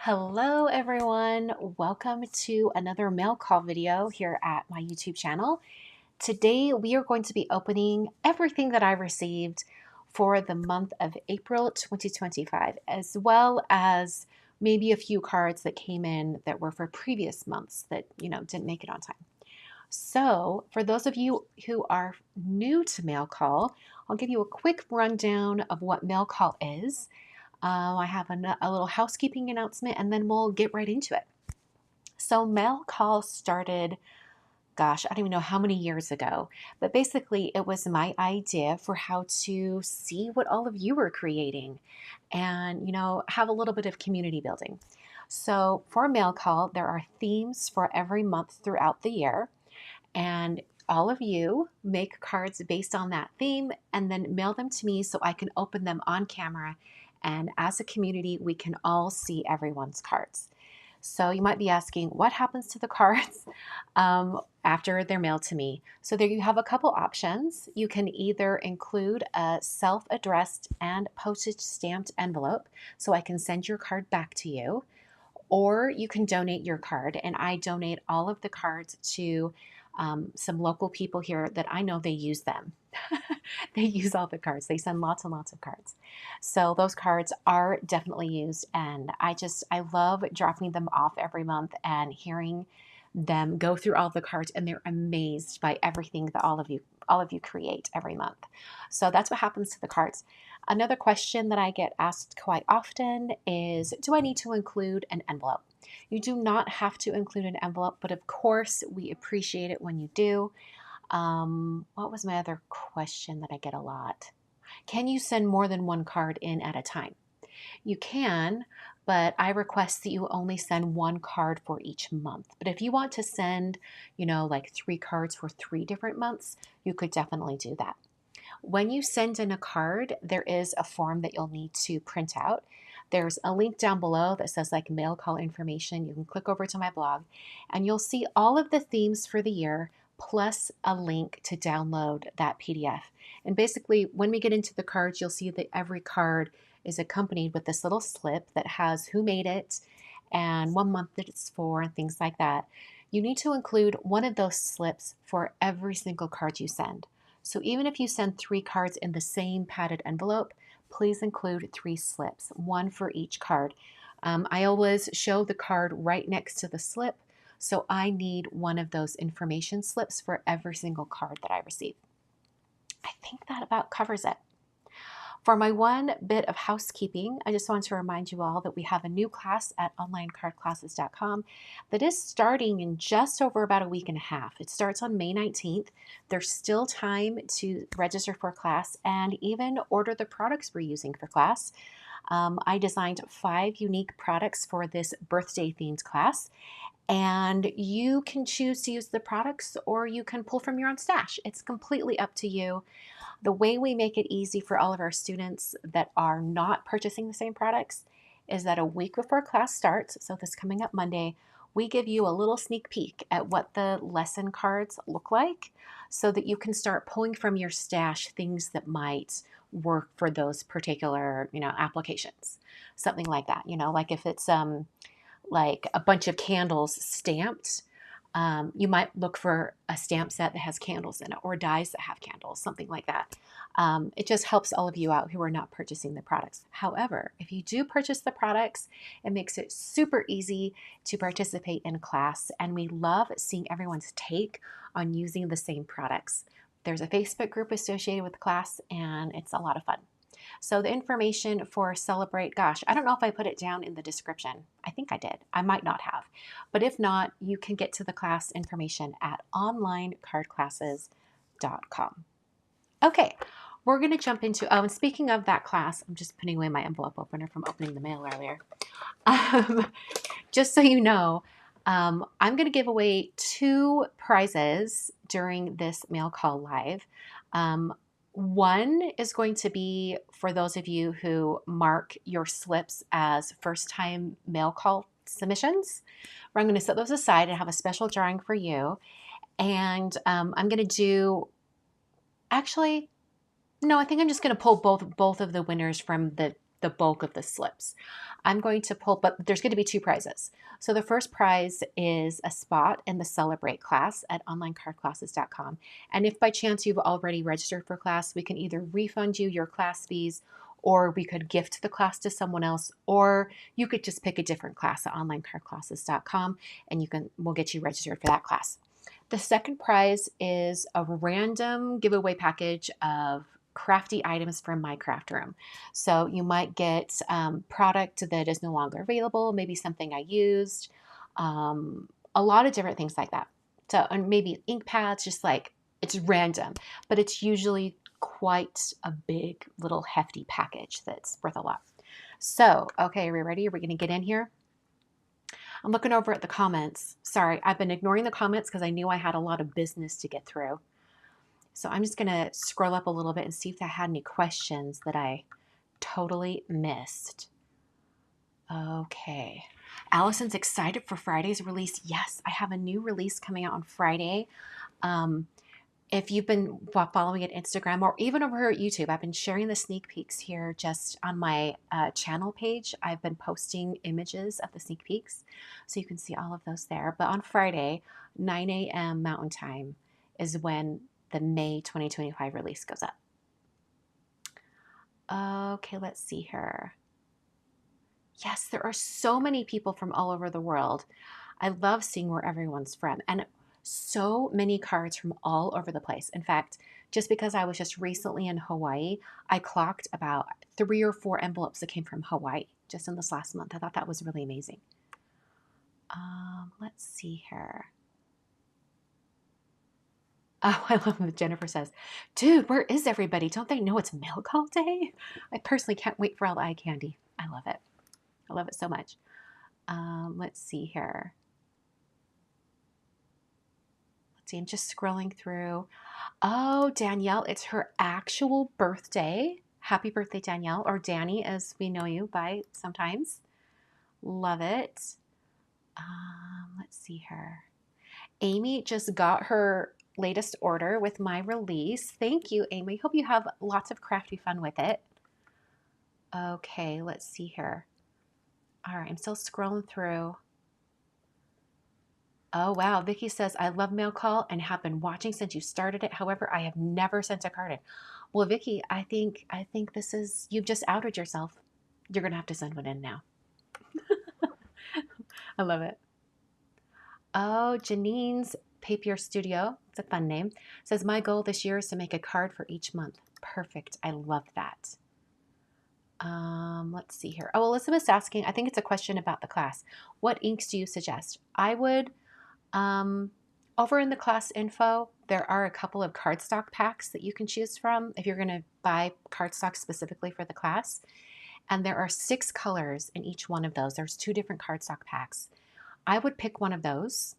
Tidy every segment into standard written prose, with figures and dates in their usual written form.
Hello everyone, welcome to another mail call video here at my YouTube channel. Today we are going to be opening everything that I received for the month of April 2025, as well as maybe a few cards that came in that were for previous months that, didn't make it on time. So for those of you who are new to mail call, I'll give you a quick rundown of what mail call is. I have a little housekeeping announcement and then we'll get right into it. So, mail call started, gosh, I don't even know how many years ago, but basically it was my idea for how to see what all of you were creating and, have a little bit of community building. So, for mail call, there are themes for every month throughout the year, and all of you make cards based on that theme and then mail them to me so I can open them on camera. And as a community, we can all see everyone's cards. So you might be asking, what happens to the cards after they're mailed to me? So there you have a couple options. You can either include a self-addressed and postage stamped envelope so I can send your card back to you, or you can donate your card. And I donate all of the cards to some local people here that I know they use them. They use all the cards. They send lots and lots of cards. So those cards are definitely used. And I love dropping them off every month and hearing them go through all the cards, and they're amazed by everything that all of you create every month. So that's what happens to the cards. Another question that I get asked quite often is, do I need to include an envelope? You do not have to include an envelope, but of course we appreciate it when you do. What was my other question that I get a lot? Can you send more than one card in at a time? You can, but I request that you only send one card for each month. But if you want to send, like 3 cards for 3 different months, you could definitely do that. When you send in a card, there is a form that you'll need to print out. There's a link down below that says like mail call information. You can click over to my blog and you'll see all of the themes for the year plus a link to download that PDF. And basically, when we get into the cards, you'll see that every card is accompanied with this little slip that has who made it and what month that it's for and things like that. You need to include one of those slips for every single card you send. So even if you send 3 cards in the same padded envelope, please include 3 slips, one for each card. I always show the card right next to the slip, so I need one of those information slips for every single card that I receive. I think that about covers it. For my one bit of housekeeping, I just want to remind you all that we have a new class at onlinecardclasses.com that is starting in just over about a week and a half. It starts on May 19th. There's still time to register for class and even order the products we're using for class. I designed 5 unique products for this birthday themed class, and you can choose to use the products or you can pull from your own stash. It's completely up to you. The way we make it easy for all of our students that are not purchasing the same products is that a week before class starts, so this coming up Monday, we give you a little sneak peek at what the lesson cards look like so that you can start pulling from your stash things that might work for those particular, applications. Something like that, like if it's like a bunch of candles stamped, you might look for a stamp set that has candles in it or dies that have candles, something like that. It just helps all of you out who are not purchasing the products. However, if you do purchase the products, it makes it super easy to participate in class, and we love seeing everyone's take on using the same products. There's a Facebook group associated with the class, and it's a lot of fun. So the information for Celebrate, gosh, I don't know if I put it down in the description. I think I did. I might not have. But if not, you can get to the class information at onlinecardclasses.com. Okay, we're going to jump into, and speaking of that class, I'm just putting away my envelope opener from opening the mail earlier. Just so you know, I'm going to give away 2 prizes during this mail call live. One is going to be for those of you who mark your slips as first time mail call submissions, where I'm going to set those aside and have a special drawing for you. And I'm going to do, actually, no, I think I'm just going to pull both of the winners from the the bulk of the slips. I'm going to pull, but there's going to be two prizes. So the first prize is a spot in the Celebrate class at onlinecardclasses.com. And if by chance you've already registered for class, we can either refund you your class fees, or we could gift the class to someone else, or you could just pick a different class at onlinecardclasses.com and we'll get you registered for that class. The second prize is a random giveaway package of crafty items from my craft room. So you might get product that is no longer available, maybe something I used, a lot of different things like that. So, and maybe ink pads, just like it's random, but it's usually quite a big little hefty package that's worth a lot. So, okay, are we ready? Are we going to get in here? I'm looking over at the comments. Sorry, I've been ignoring the comments because I knew I had a lot of business to get through. So I'm just going to scroll up a little bit and see if I had any questions that I totally missed. Okay. Allison's excited for Friday's release. Yes, I have a new release coming out on Friday. If you've been following at Instagram or even over here at YouTube, I've been sharing the sneak peeks here just on my channel page. I've been posting images of the sneak peeks, so you can see all of those there. But on Friday, 9 a.m. Mountain Time is when the May 2025 release goes up. Okay, let's see here. Yes, there are so many people from all over the world. I love seeing where everyone's from. And so many cards from all over the place. In fact, just because I was just recently in Hawaii, I clocked about 3 or 4 envelopes that came from Hawaii just in this last month. I thought that was really amazing. Let's see here. Oh, I love what Jennifer says. Dude, where is everybody? Don't they know it's mail call day? I personally can't wait for all the eye candy. I love it. I love it so much. Let's see here. I'm just scrolling through. Oh, Danielle, it's her actual birthday. Happy birthday, Danielle, or Danny, as we know you by sometimes. Love it. Let's see her. Amy just got her latest order with my release. Thank you, Amy. Hope you have lots of crafty fun with it. Okay, let's see here. All right, I'm still scrolling through. Oh, wow. Vicky says, I love mail call and have been watching since you started it. However, I have never sent a card in. Well, Vicky, I think this is, you've just outed yourself. You're going to have to send one in now. I love it. Oh, Janine's Papier Studio. It's a fun name. Says, my goal this year is to make a card for each month. Perfect. I love that. Let's see here. Oh, Elizabeth's asking, I think it's a question about the class. What inks do you suggest? I would, over in the class info, there are a couple of cardstock packs that you can choose from if you're going to buy cardstock specifically for the class. And there are 6 colors in each one of those. There's 2 different cardstock packs. I would pick one of those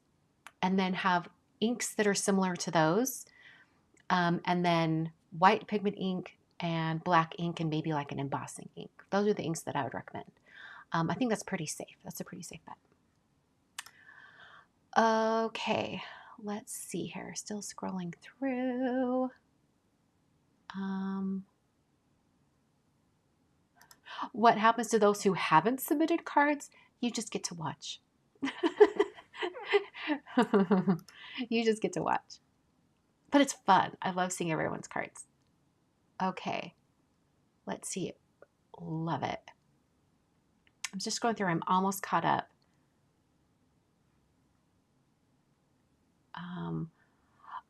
and then have inks that are similar to those. And then white pigment ink and black ink and maybe like an embossing ink. Those are the inks that I would recommend. I think that's pretty safe. That's a pretty safe bet. Okay, let's see here. Still scrolling through. What happens to those who haven't submitted cards? You just get to watch. You just get to watch. But it's fun. I love seeing everyone's cards. Okay, let's see. Love it. I'm just going through. I'm almost caught up.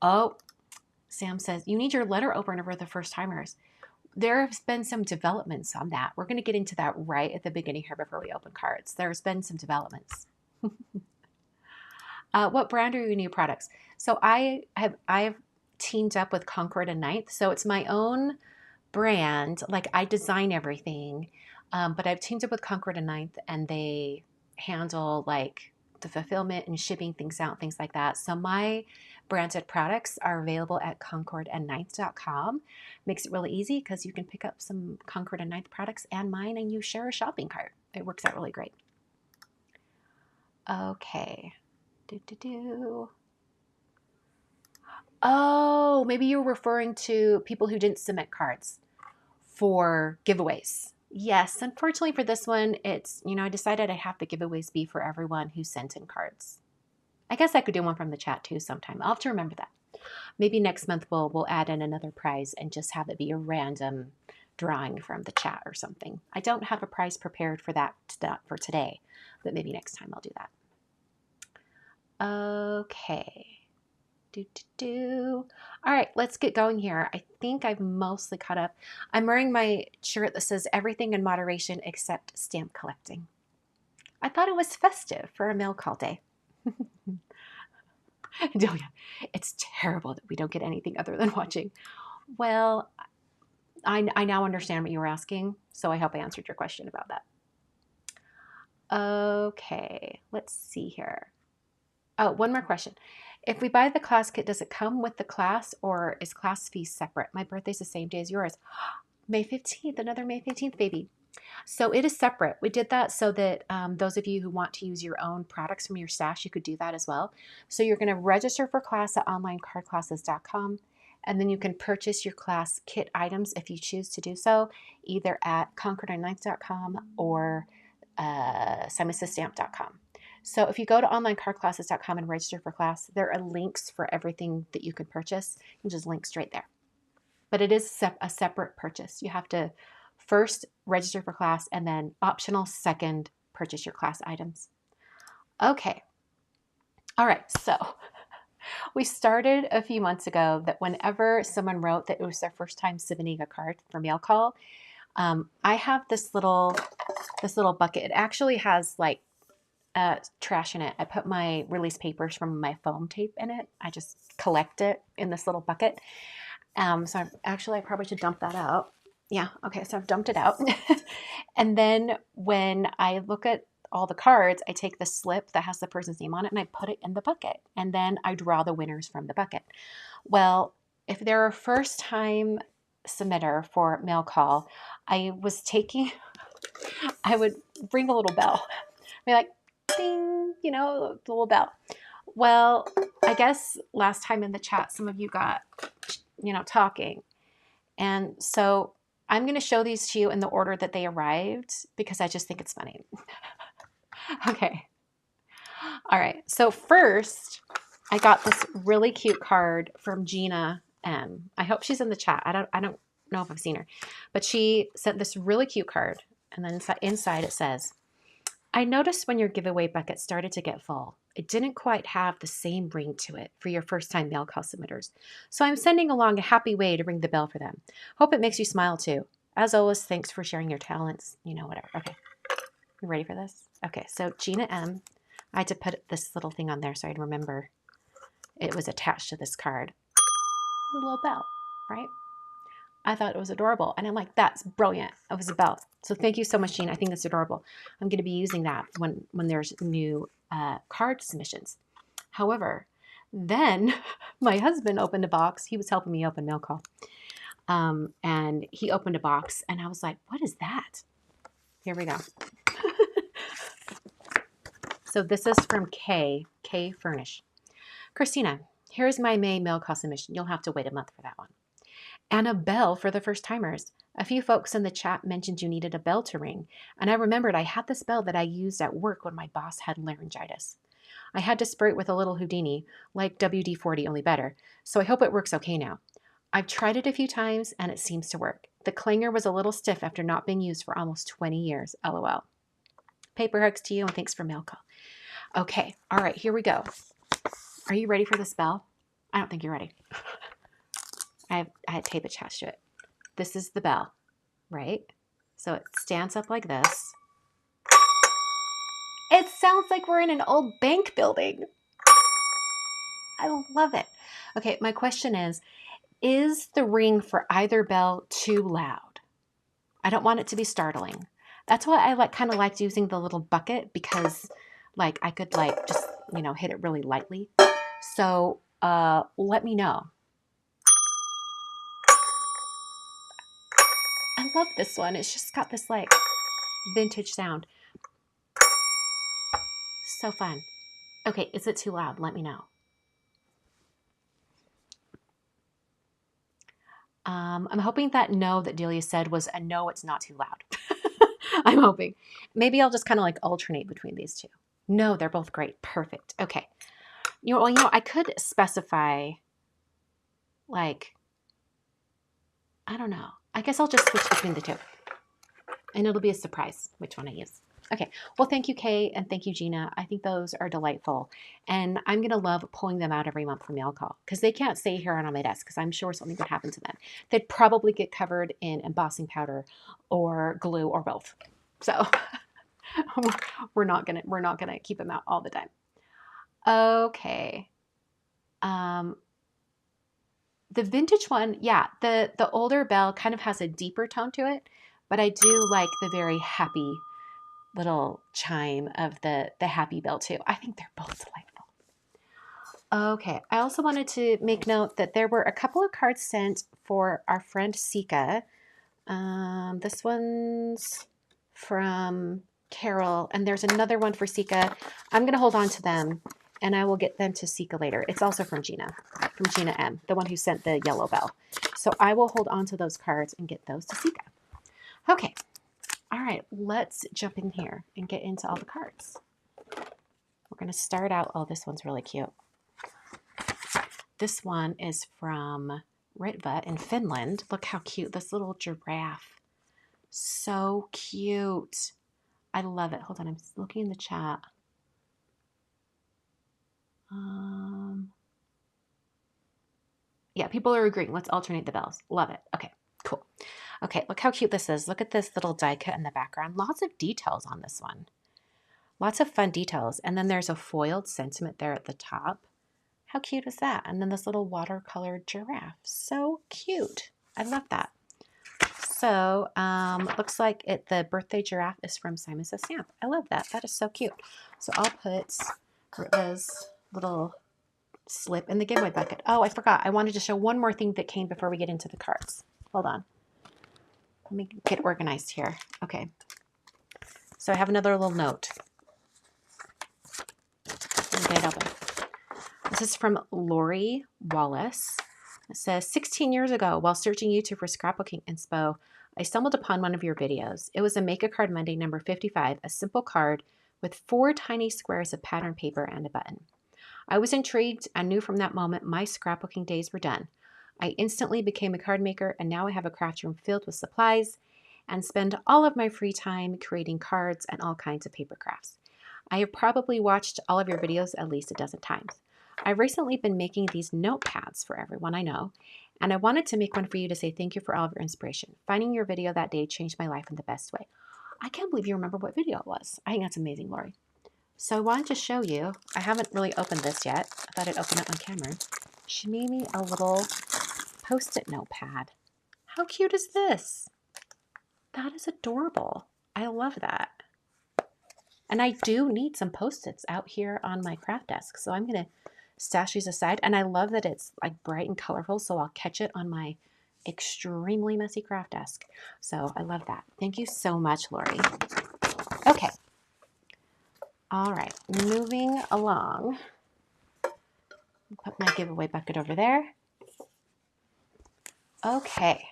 Oh, Sam says, you need your letter opener for the first timers. There has been some developments on that. We're going to get into that right at the beginning here before we open cards. There's been some developments. What brand are your new products? So I've teamed up with Concord and Ninth. So it's my own brand. Like I design everything, but I've teamed up with Concord and Ninth, and they handle like the fulfillment and shipping things out, things like that. So my branded products are available at concordandninth.com. Makes it really easy because you can pick up some Concord and Ninth products and mine, and you share a shopping cart. It works out really great. Okay. Oh, maybe you're referring to people who didn't submit cards for giveaways. Yes, unfortunately for this one, I decided I'd have the giveaways be for everyone who sent in cards. I guess I could do one from the chat too sometime. I'll have to remember that. Maybe next month we'll add in another prize and just have it be a random drawing from the chat or something. I don't have a prize prepared for that for today, but maybe next time I'll do that. Okay. All right, let's get going here. I think I've mostly caught up. I'm wearing my shirt that says everything in moderation except stamp collecting. I thought it was festive for a mail call day. Delia, it's terrible that we don't get anything other than watching. Well, I now understand what you were asking, so I hope I answered your question about that. Okay, let's see here. Oh, one more question. If we buy the class kit, does it come with the class or is class fee separate? My birthday's the same day as yours. May 15th, another May 15th baby. So it is separate. We did that so that those of you who want to use your own products from your stash, you could do that as well. So you're going to register for class at onlinecardclasses.com, and then you can purchase your class kit items if you choose to do so, either at concord9ninth.com or simonstamp.com. So if you go to onlinecardclasses.com and register for class, there are links for everything that you can purchase. You just link straight there. But it is a separate purchase. You have to first register for class and then optional second purchase your class items. Okay. All right. So we started a few months ago that whenever someone wrote that it was their first time submitting a card for mail call, I have this little bucket. It actually has like trash in it. I put my release papers from my foam tape in it. I just collect it in this little bucket. So I probably should dump that out. Yeah, okay, so I've dumped it out. And then when I look at all the cards, I take the slip that has the person's name on it and I put it in the bucket. And then I draw the winners from the bucket. Well, if they're a first time submitter for mail call, I would ring a little bell. Be like, ding, the little bell. Well, I guess last time in the chat, some of you got, talking. And so I'm going to show these to you in the order that they arrived because I just think it's funny. Okay. All right. So first, I got this really cute card from Gina M. I hope she's in the chat. I don't know if I've seen her, but she sent this really cute card. And then inside it says, I noticed when your giveaway bucket started to get full, it didn't quite have the same ring to it for your first time mail call submitters. So I'm sending along a happy way to ring the bell for them. Hope it makes you smile too. As always, thanks for sharing your talents. Whatever. Okay. You ready for this? Okay. So Gina M. I had to put this little thing on there so I'd remember it was attached to this card. A little bell, right? I thought it was adorable. And I'm like, that's brilliant. It was a bell. So thank you so much, Jean. I think that's adorable. I'm going to be using that when there's new card submissions. However, then my husband opened a box. He was helping me open mail call. And he opened a box and I was like, what is that? Here we go. So this is from K Furnish. Kristina, here's my May mail call submission. You'll have to wait a month for that one. And a bell for the first timers. A few folks in the chat mentioned you needed a bell to ring, and I remembered I had this bell that I used at work when my boss had laryngitis. I had to spray it with a little Houdini, like WD-40, only better, so I hope it works okay now. I've tried it a few times, and it seems to work. The clanger was a little stiff after not being used for almost 20 years, LOL. Paper hugs to you, and thanks for mail call. Okay, all right, here we go. Are you ready for this bell? I don't think you're ready. I had tape attached to it. This is the bell, right? So it stands up like this. It sounds like we're in an old bank building. I love it. Okay, my question is the ring for either bell too loud? I don't want it to be startling. That's why I kind of liked using the little bucket because I could just, hit it really lightly. So let me know. I love this one. It's just got this vintage sound. So fun. Okay, is it too loud? Let me know. I'm hoping that no that Delia said was a no, it's not too loud. I'm hoping. Maybe I'll just kind of like alternate between these two. No, they're both great. Perfect. Okay. I could specify like, I don't know. I guess I'll just switch between the two. And it'll be a surprise which one I use. Okay. Well, thank you, Kay, and thank you, Gina. I think those are delightful. And I'm going to love pulling them out every month for mail call because they can't stay here on my desk because I'm sure something would happen to them. They'd probably get covered in embossing powder or glue or both. So we're not gonna keep them out all the time. Okay. The vintage one, yeah, the older bell kind of has a deeper tone to it, but I do like the very happy little chime of the happy bell too. I think they're both delightful. Okay, I also wanted to make note that there were a couple of cards sent for our friend Sika. This one's from Carol, and there's another one for Sika. I'm going to hold on to them, and I will get them to Sika later. It's also from Gina M, the one who sent the yellow bell. So I will hold on to those cards and get those to Sika. Okay. All right, let's jump in here and get into all the cards. We're going to start out. Oh, this one's really cute. This one is from Ritva in Finland. Look how cute. This little giraffe. So cute. I love it. Hold on, I'm looking in the chat. Yeah, people are agreeing. Let's alternate the bells. Love it. Okay, cool. Okay, look how cute this is. Look at this little die cut in the background. Lots of details on this one. Lots of fun details. And then there's a foiled sentiment there at the top. How cute is that? And then this little watercolored giraffe. So cute. I love that. So looks like the birthday giraffe is from Simon Says Stamp. I love that. That is so cute. So I'll put Ritva's little slip in the giveaway bucket. Oh, I forgot. I wanted to show one more thing that came before we get into the cards. Hold on. Let me get organized here. Okay. So I have another little note. Let me get it open. This is from Lori Wallace. It says, 16 years ago, while searching YouTube for scrapbooking inspo, I stumbled upon one of your videos. It was a Make a Card Monday number 55, a simple card with 4 tiny squares of pattern paper and a button. I was intrigued and knew from that moment my scrapbooking days were done. I instantly became a card maker, and now I have a craft room filled with supplies and spend all of my free time creating cards and all kinds of paper crafts. I have probably watched all of your videos at least a dozen times. I've recently been making these notepads for everyone I know, and I wanted to make one for you to say thank you for all of your inspiration. Finding your video that day changed my life in the best way. I can't believe you remember what video it was. I think that's amazing, Lori. So I wanted to show you. I haven't really opened this yet. I thought I'd open it on camera. She made me a little Post-it notepad. How cute is this? That is adorable. I love that. And I do need some Post-its out here on my craft desk, so I'm going to stash these aside. And I love that it's like bright and colorful, so I'll catch it on my extremely messy craft desk. So I love that. Thank you so much, Lori. Okay. All right, moving along. Put my giveaway bucket over there. Okay.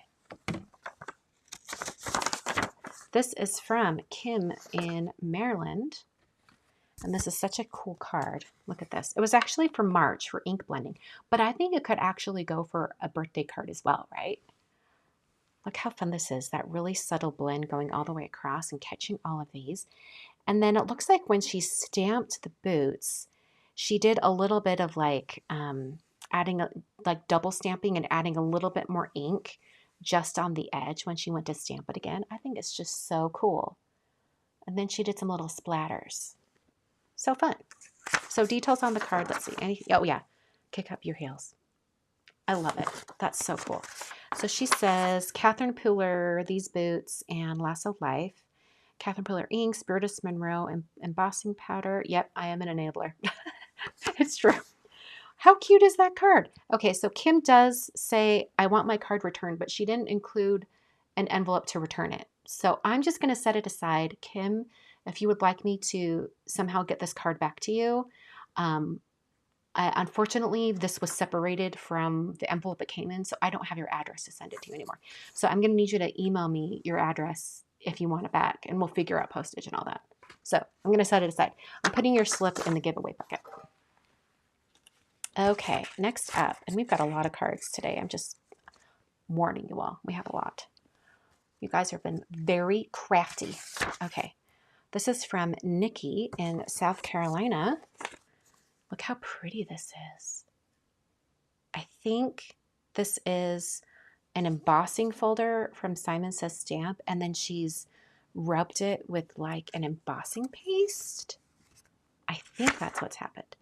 This is from Kim in Maryland. And this is such a cool card. Look at this. It was actually for March for ink blending, but I think it could actually go for a birthday card as well, right? Look how fun this is. That really subtle blend going all the way across and catching all of these. And then it looks like when she stamped the boots, she did a little bit of like adding like double stamping and adding a little bit more ink just on the edge when she went to stamp it again. I think it's just so cool. And then she did some little splatters. So fun. So details on the card. Let's see. Oh yeah, kick up your heels. I love it. That's so cool. So she says, Catherine Puller, these boots, and Lasso Life. Catherine Puller ink, Spiritus Monroe, and embossing powder. Yep, I am an enabler. It's true. How cute is that card? Okay, so Kim does say, I want my card returned, but she didn't include an envelope to return it. So I'm just going to set it aside. Kim, if you would like me to somehow get this card back to you, unfortunately, this was separated from the envelope it came in, so I don't have your address to send it to you anymore. So I'm going to need you to email me your address if you want it back, and we'll figure out postage and all that. So I'm going to set it aside. I'm putting your slip in the giveaway bucket. Okay, next up, and we've got a lot of cards today. I'm just warning you all. We have a lot. You guys have been very crafty. Okay, this is from Nikki in South Carolina. Look how pretty this is. I think this is an embossing folder from Simon Says Stamp, and then she's rubbed it with like an embossing paste. I think that's what's happened.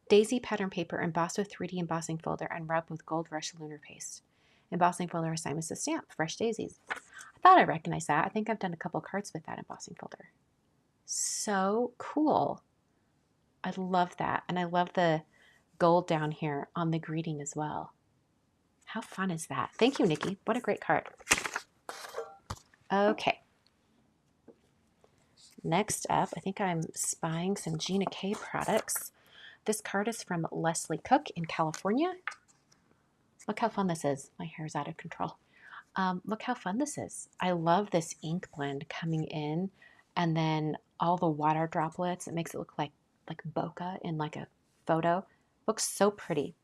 Daisy pattern paper embossed with 3D embossing folder and rubbed with Gold Rush lunar paste. Embossing folder is Simon Says Stamp, fresh daisies. I thought I recognized that. I think I've done a couple cards with that embossing folder. So cool. I love that. And I love the gold down here on the greeting as well. How fun is that? Thank you, Nikki. What a great card. Okay. Next up, I think I'm spying some Gina K products. This card is from Leslie Cook in California. Look how fun this is. My hair's out of control. Look how fun this is. I love this ink blend coming in, and then all the water droplets. It makes it look like bokeh in like a photo. Looks so pretty.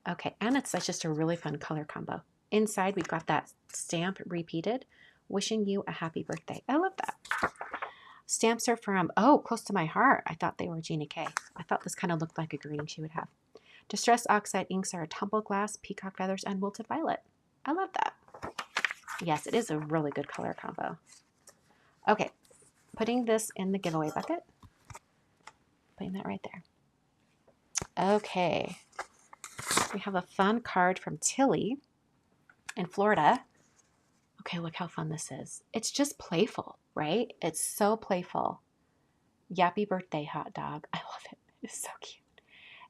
Okay, and it's just a really fun color combo. Inside, we've got that stamp repeated. Wishing you a happy birthday. I love that. Stamps are from, oh, close to my heart. I thought they were Gina K. I thought this kind of looked like a greeting she would have. Distressed oxide inks are tumble glass, peacock feathers, and wilted violet. I love that. Yes, it is a really good color combo. Okay, putting this in the giveaway bucket. Putting that right there. Okay, we have a fun card from Tilly in Florida. Okay, look how fun this is. It's just playful, right? It's so playful. Yappy birthday hot dog. I love it. It's so cute.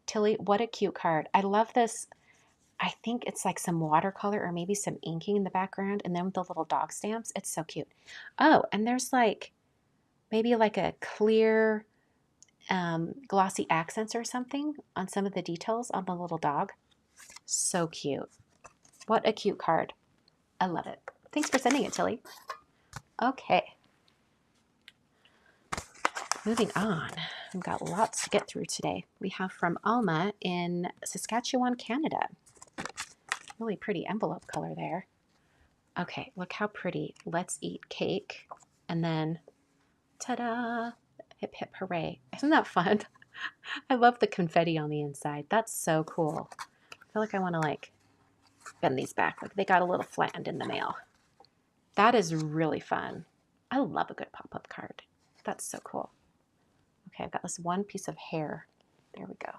Tilly, what a cute card. I love this. I think it's like some watercolor or maybe some inking in the background, and then with the little dog stamps. It's so cute. Oh, and there's like maybe like a clear glossy accents or something on some of the details on the little dog. So cute. What a cute card. I love it. Thanks for sending it, Tilly. Okay. Moving on. We've got lots to get through today. We have from Alma in Saskatchewan, Canada. Really pretty envelope color there. Okay, look how pretty. Let's eat cake. And then, ta-da! Hip, hip, hooray. Isn't that fun? I love the confetti on the inside. That's so cool. I feel like I want to like bend these back. Like they got a little flattened in the mail. That is really fun. I love a good pop-up card. That's so cool. Okay, I've got this one piece of hair. There we go.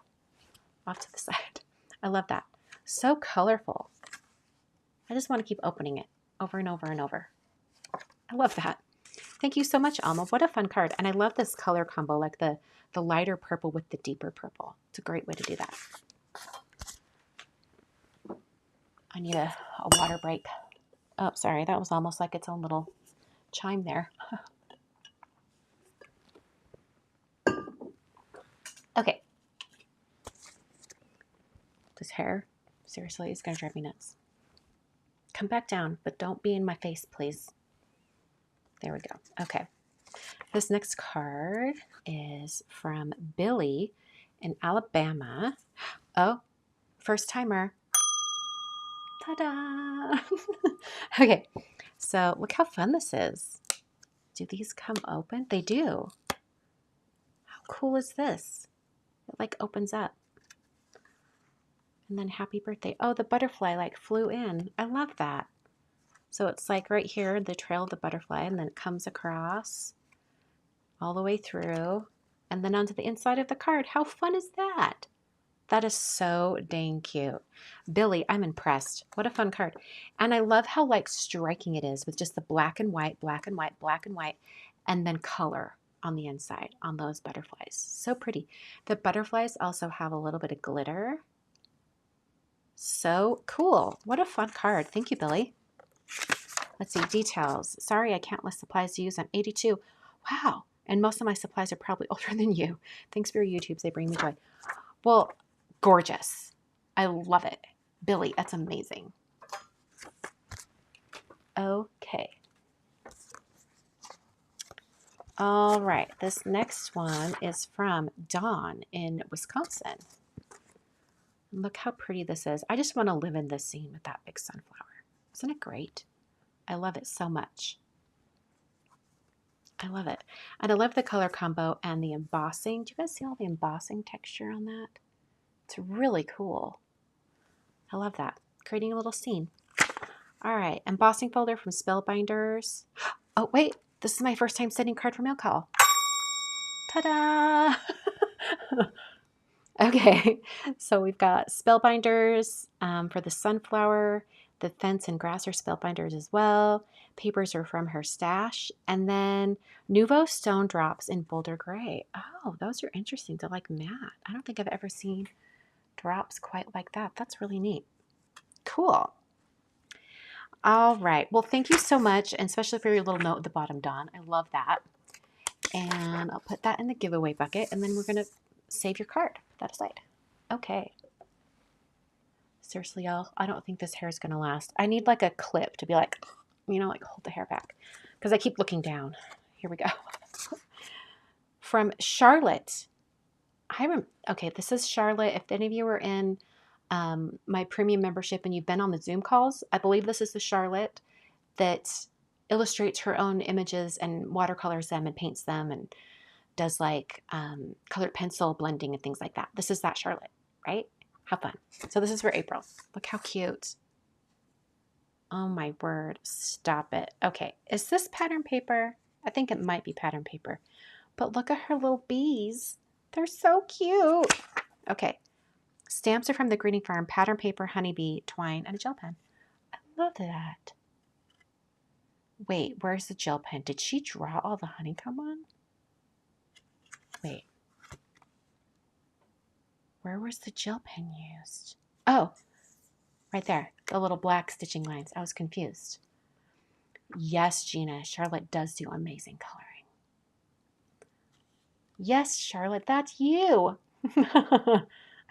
Off to the side. I love that. So colorful. I just want to keep opening it over and over and over. I love that. Thank you so much, Alma. What a fun card. And I love this color combo, like the lighter purple with the deeper purple. It's a great way to do that. I need a water break. Oh, sorry. That was almost like its own little chime there. Okay. This hair, seriously, is going to drive me nuts. Come back down, but don't be in my face, please. There we go. Okay. This next card is from Billy in Alabama. Oh, first timer. Ta-da! Okay, so look how fun this is. Do these come open? They do. How cool is this? It like opens up. And then happy birthday. Oh, the butterfly like flew in. I love that. So it's like right here, the trail of the butterfly, and then it comes across all the way through and then onto the inside of the card. How fun is that? That is so dang cute. Billy, I'm impressed. What a fun card. And I love how like striking it is with just the black and white, black and white, black and white, and then color on the inside on those butterflies. So pretty. The butterflies also have a little bit of glitter. So cool. What a fun card. Thank you, Billy. Let's see, details. Sorry, I can't list supplies to use. I'm 82. Wow. And most of my supplies are probably older than you. Thanks for your YouTubes. They bring me joy. Well, gorgeous. I love it. Billy, that's amazing. Okay. All right, this next one is from Dawn in Wisconsin. Look how pretty this is. I just want to live in this scene with that big sunflower. Isn't it great? I love it so much. I love it. And I love the color combo and the embossing. Do you guys see all the embossing texture on that? It's really cool. I love that. Creating a little scene. All right, embossing folder from Spellbinders. Oh, wait. This is my first time sending card for mail call. Ta-da! Okay, so we've got Spellbinders for the sunflower. The fence and grass are Spellbinders as well. Papers are from her stash. And then Nouveau Stone Drops in Boulder Gray. Oh, those are interesting. They're like matte. I don't think I've ever seen drops quite like that. That's really neat. Cool. All right. Well, thank you so much, and especially for your little note at the bottom, Dawn. I love that. And I'll put that in the giveaway bucket, and then we're going to save your card. Put that aside. Okay. Seriously, y'all, I don't think this hair is going to last. I need like a clip to be like, you know, like hold the hair back because I keep looking down. Here we go. From Charlotte. Okay, this is Charlotte. If any of you are in my premium membership and you've been on the Zoom calls, I believe this is the Charlotte that illustrates her own images and watercolors them and paints them and does like colored pencil blending and things like that. This is that Charlotte, right? How fun. So this is for April. Look how cute. Oh my word. Stop it. Okay. Is this pattern paper? I think it might be pattern paper. But look at her little bees. They're so cute. Okay. Stamps are from the Greeting Farm. Pattern paper, honeybee, twine, and a gel pen. I love that. Wait, where's the gel pen? Did she draw all the honeycomb on? Wait. Where was the gel pen used? Oh, right there. The little black stitching lines. I was confused. Yes, Gina. Charlotte does do amazing coloring. Yes, Charlotte, that's you.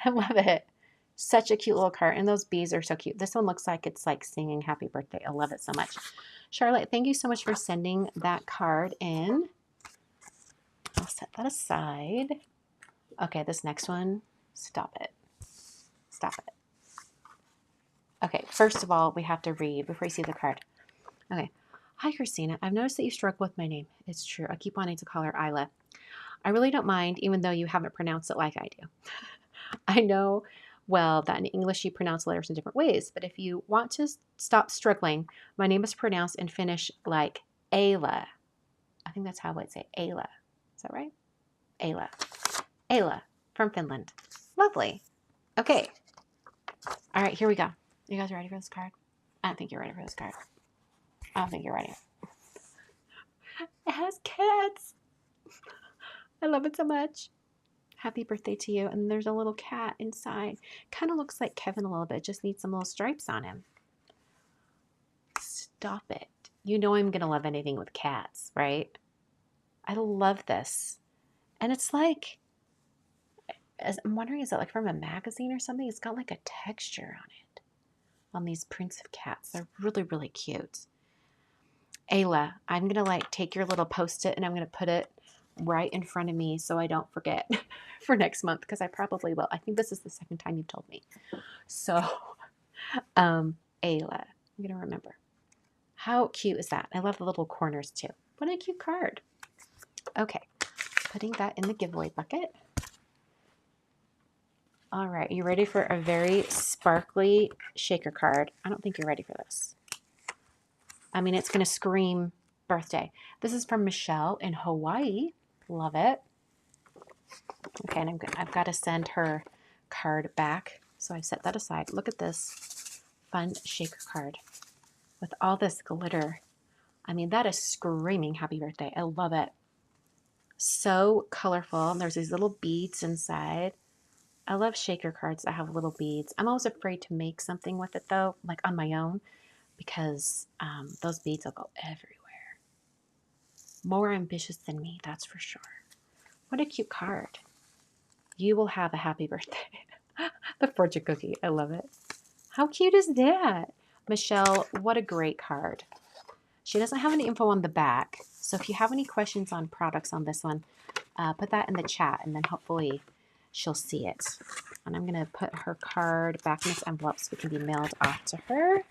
I love it. Such a cute little card. And those bees are so cute. This one looks like it's like singing happy birthday. I love it so much. Charlotte, thank you so much for sending that card in. I'll set that aside. Okay, this next one. Stop it. Stop it. Okay, first of all, we have to read before you see the card. Okay. Hi, Kristina. I've noticed that you struggle with my name. It's true. I keep wanting to call her Isla. I really don't mind, even though you haven't pronounced it like I do. I know, well, that in English you pronounce letters in different ways, but if you want to stop struggling, my name is pronounced in Finnish like Ayla. I think that's how I would say Ayla. Is that right? Ayla. Ayla from Finland. Lovely. Okay. All right, here we go. You guys ready for this card? I don't think you're ready for this card. I don't think you're ready. It has cats. I love it so much. Happy birthday to you. And there's a little cat inside. Kind of looks like Kevin a little bit. Just needs some little stripes on him. Stop it. You know I'm going to love anything with cats, right? I love this. And it's like, I'm wondering, is it like from a magazine or something? It's got like a texture on it. On these prints of cats. They're really, really cute. Ayla, I'm going to like take your little Post-it and I'm going to put it right in front of me so I don't forget for next month, because I probably will. I think this is the second time you've told me. So, Ayla, I'm going to remember. How cute is that? I love the little corners too. What a cute card. Okay, putting that in the giveaway bucket. All right, you ready for a very sparkly shaker card? I don't think you're ready for this. I mean, it's going to scream birthday. This is from Michelle in Hawaii. Love it. Okay, and I've got to send her card back. So I've set that aside. Look at this fun shaker card with all this glitter. I mean, that is screaming happy birthday. I love it. So colorful. There's these little beads inside. I love shaker cards that have little beads. I'm always afraid to make something with it though, like on my own, because those beads will go everywhere. More ambitious than me, that's for sure. What a cute card. You will have a happy birthday. The fortune cookie. I love it. How cute is that? Michelle, what a great card. She doesn't have any info on the back. So if you have any questions on products on this one, put that in the chat and then hopefully she'll see it. And I'm going to put her card back in its envelope so it can be mailed off to her.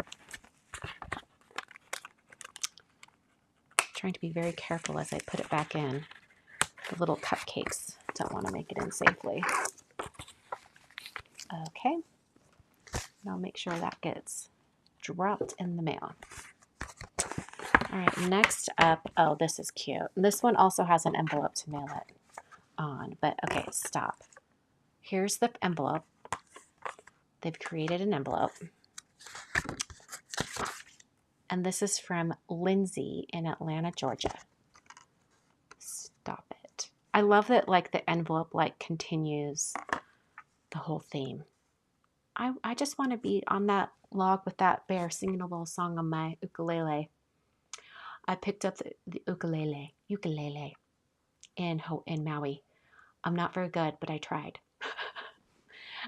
Trying to be very careful as I put it back in. The little cupcakes don't want to make it in safely. Okay. And I'll make sure that gets dropped in the mail. All right, next up, oh, this is cute. This one also has an envelope to mail it on, but okay, stop. Here's the envelope. They've created an envelope. And this is from Lindsay in Atlanta, Georgia. Stop it. I love that like the envelope like continues the whole theme. I just want to be on that log with that bear singing a little song on my ukulele. I picked up the ukulele in Maui. I'm not very good, but I tried.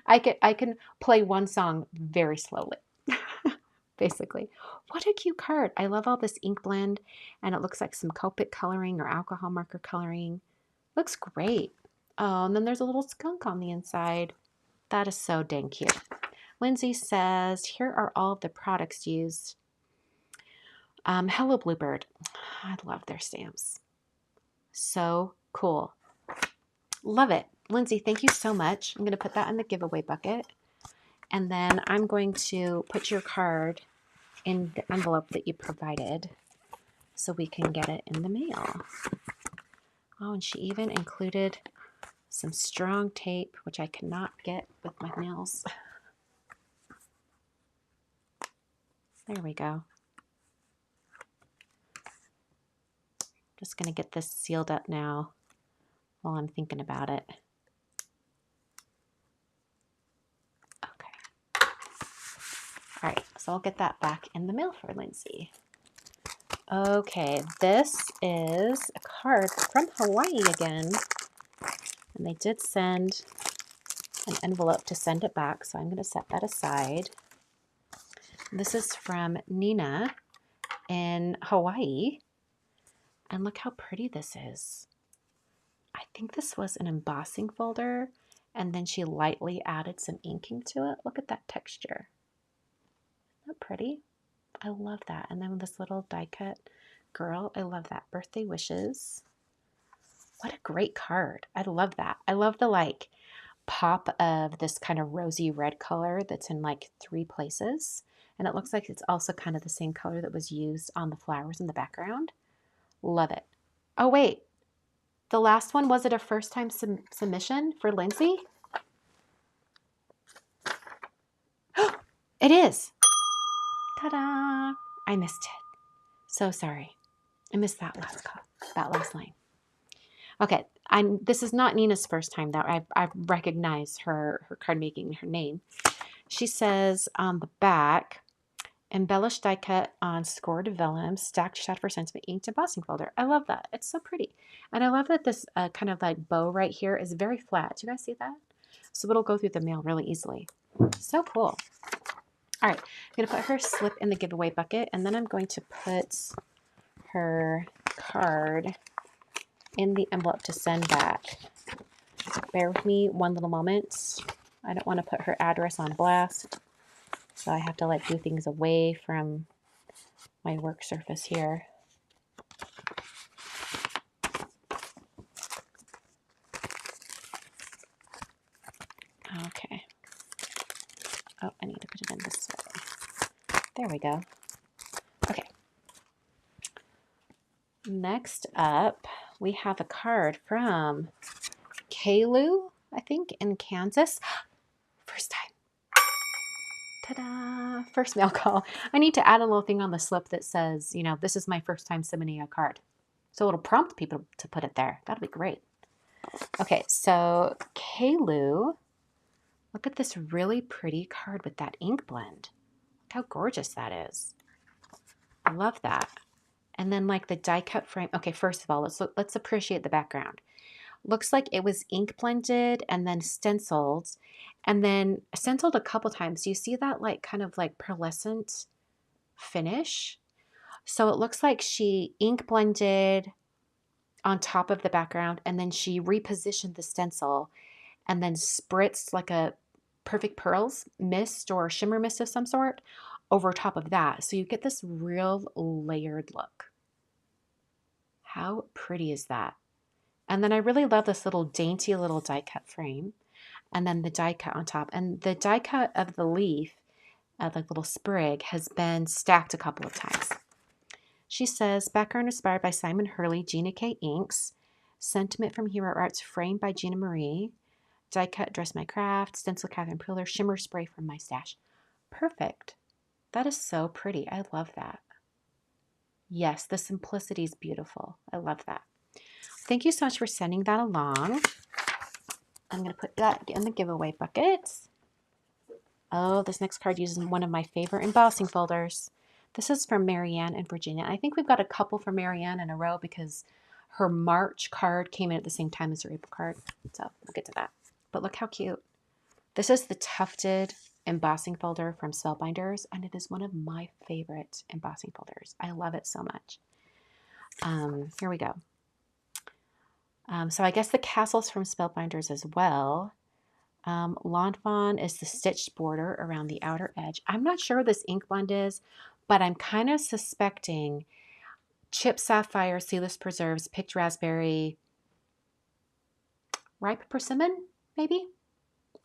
I can play one song very slowly, basically. What a cute card. I love all this ink blend, and it looks like some Copic coloring or alcohol marker coloring. Looks great. Oh, and then there's a little skunk on the inside. That is so dang cute. Lindsay says, here are all of the products used. Hello, Bluebird. I love their stamps. So cool. Love it. Lindsay, thank you so much. I'm going to put that in the giveaway bucket. And then I'm going to put your card in the envelope that you provided so we can get it in the mail. Oh, and she even included some strong tape, which I cannot get with my nails. There we go. Just going to get this sealed up now while I'm thinking about it. Okay. All right, so I'll get that back in the mail for Lindsay. Okay, this is a card from Hawaii again. And they did send an envelope to send it back, so I'm going to set that aside. This is from Nina in Hawaii. And look how pretty this is. I think this was an embossing folder, and then she lightly added some inking to it. Look at that texture. Isn't that pretty? I love that. And then this little die cut girl, I love that. Birthday wishes. What a great card. I love that. I love the like pop of this kind of rosy red color that's in like 3 places. And it looks like it's also kind of the same color that was used on the flowers in the background. Love it. Oh, wait. The last one, was it a first-time submission for Lindsay? It is. Ta-da! I missed it. So sorry. I missed that last line. Okay, this is not Nina's first time that I recognize her card making, her name. She says on the back, embellished die cut on scored vellum, stacked shot for sentiment, inked embossing folder. I love that. It's so pretty. And I love that this kind of like bow right here is very flat. Do you guys see that? So it'll go through the mail really easily. So cool. All right, I'm going to put her slip in the giveaway bucket, and then I'm going to put her card in the envelope to send back. Bear with me one little moment. I don't want to put her address on blast, so I have to like do things away from my work surface here. Okay. Oh, I need to put it in this way. There we go. Okay. Next up, we have a card from Kalu, I think, in Kansas. First time. Ta-da! First mail call. I need to add a little thing on the slip that says, you know, this is my first time submitting a card. So it'll prompt people to put it there. That'll be great. Okay, so Kalu, look at this really pretty card with that ink blend. Look how gorgeous that is. I love that. And then like the die cut frame. Okay, first of all, let's appreciate the background. Looks like it was ink blended and then stenciled a couple times. Do you see that like kind of like pearlescent finish? So it looks like she ink blended on top of the background, and then she repositioned the stencil and then spritzed like a perfect pearls mist or shimmer mist of some sort over top of that. So you get this real layered look. How pretty is that? And then I really love this little dainty little die cut frame, and then the die cut on top. And the die cut of the leaf, like little sprig, has been stacked a couple of times. She says, background inspired by Simon Hurley, Gina K. Inks. Sentiment from Hero Arts, framed by Gina Marie. Die cut, Dress My Craft. Stencil, Catherine Pruller. Shimmer spray from my stash. Perfect. That is so pretty. I love that. Yes, the simplicity is beautiful. I love that. Thank you so much for sending that along. I'm going to put that in the giveaway bucket. Oh, this next card uses one of my favorite embossing folders. This is from Marianne in Virginia. I think we've got a couple from Marianne in a row because her March card came in at the same time as her April card. So we'll get to that. But look how cute. This is the tufted embossing folder from Spellbinders, and it is one of my favorite embossing folders. I love it so much. Here we go. So I guess the castle's from Spellbinders as well. Lawn Fawn is the stitched border around the outer edge. I'm not sure what this ink blend is, but I'm kind of suspecting Chip Sapphire, Seedless Preserves, Picked Raspberry, Ripe Persimmon, maybe?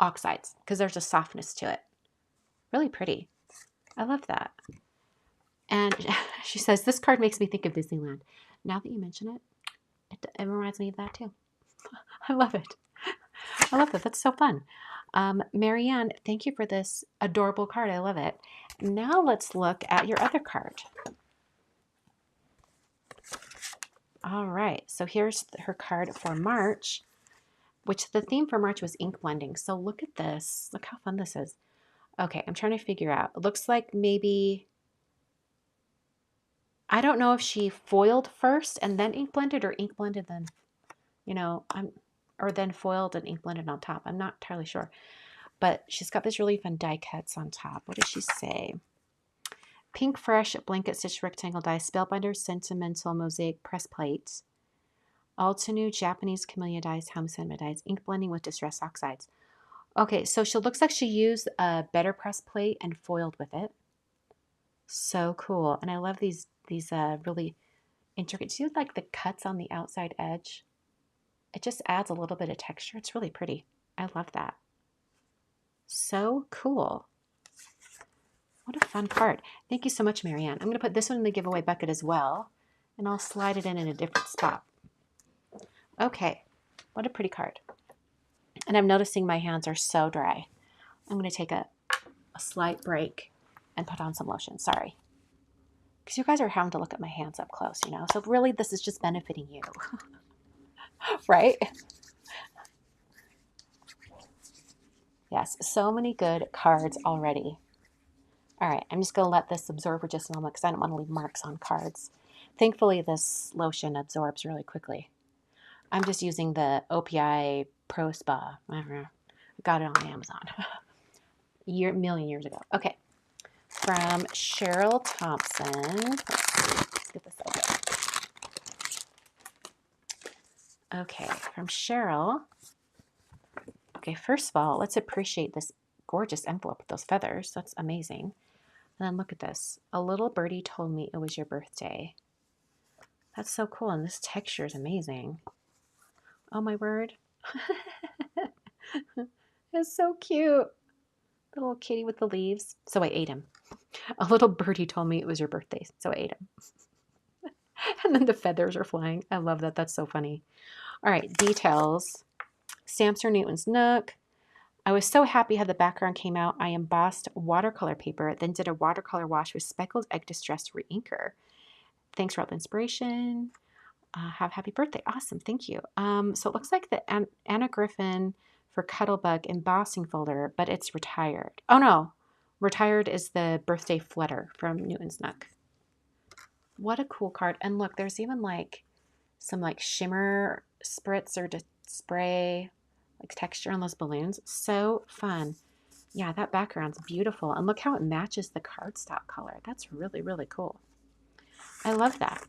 Oxides, because there's a softness to it. Really pretty. I love that. And she says, this card makes me think of Disneyland. Now that you mention it, it reminds me of that too. I love it. I love that. That's so fun. Marianne, thank you for this adorable card. I love it. Now let's look at your other card. All right. So here's her card for March, which the theme for March was ink blending. So look at this. Look how fun this is. Okay, I'm trying to figure out. It looks like maybe, I don't know if she foiled first and then ink blended, or ink blended then, or then foiled and ink blended on top. I'm not entirely sure. But she's got these really fun die cuts on top. What does she say? Pink Fresh Blanket Stitch Rectangle Die, Spellbinder Sentimental Mosaic Press Plates, Altenew Japanese Camellia Dies, Home Cinema Dies, ink blending with Distress Oxides. Okay, so she looks like she used a better press plate and foiled with it. So cool. And I love these really intricate, see like the cuts on the outside edge? It just adds a little bit of texture. It's really pretty. I love that. So cool. What a fun card. Thank you so much, Marianne. I'm going to put this one in the giveaway bucket as well, and I'll slide it in a different spot. Okay, what a pretty card. And I'm noticing my hands are so dry. I'm going to take a slight break and put on some lotion. Sorry. Because you guys are having to look at my hands up close, So really, this is just benefiting you. Right? Yes, so many good cards already. All right, I'm just going to let this absorb for just a moment because I don't want to leave marks on cards. Thankfully, this lotion absorbs really quickly. I'm just using the OPI Pro Spa. I don't know. I got it on Amazon a million years ago. Okay, from Cheryl Thompson. Let's get this open. Okay, from Cheryl. Okay, first of all, let's appreciate this gorgeous envelope with those feathers. That's amazing. And then look at this. A little birdie told me it was your birthday. That's so cool. And this texture is amazing. Oh my word. It's so cute. The little kitty with the leaves. So I ate him. A little birdie told me it was your birthday. So I ate him. And then the feathers are flying. I love that. That's so funny. All right. Details. Stamps are Newton's Nook. I was so happy how the background came out. I embossed watercolor paper, then did a watercolor wash with speckled egg distress reinker. Thanks for all the inspiration. Have a happy birthday. Awesome. Thank you. So it looks like the Anna Griffin for Cuttlebug embossing folder, but it's retired. Oh no. Retired is the birthday flutter from Newton's Nook. What a cool card. And look, there's even like some like shimmer spritz or spray like texture on those balloons. So fun. Yeah, that background's beautiful. And look how it matches the cardstock color. That's really, really cool. I love that.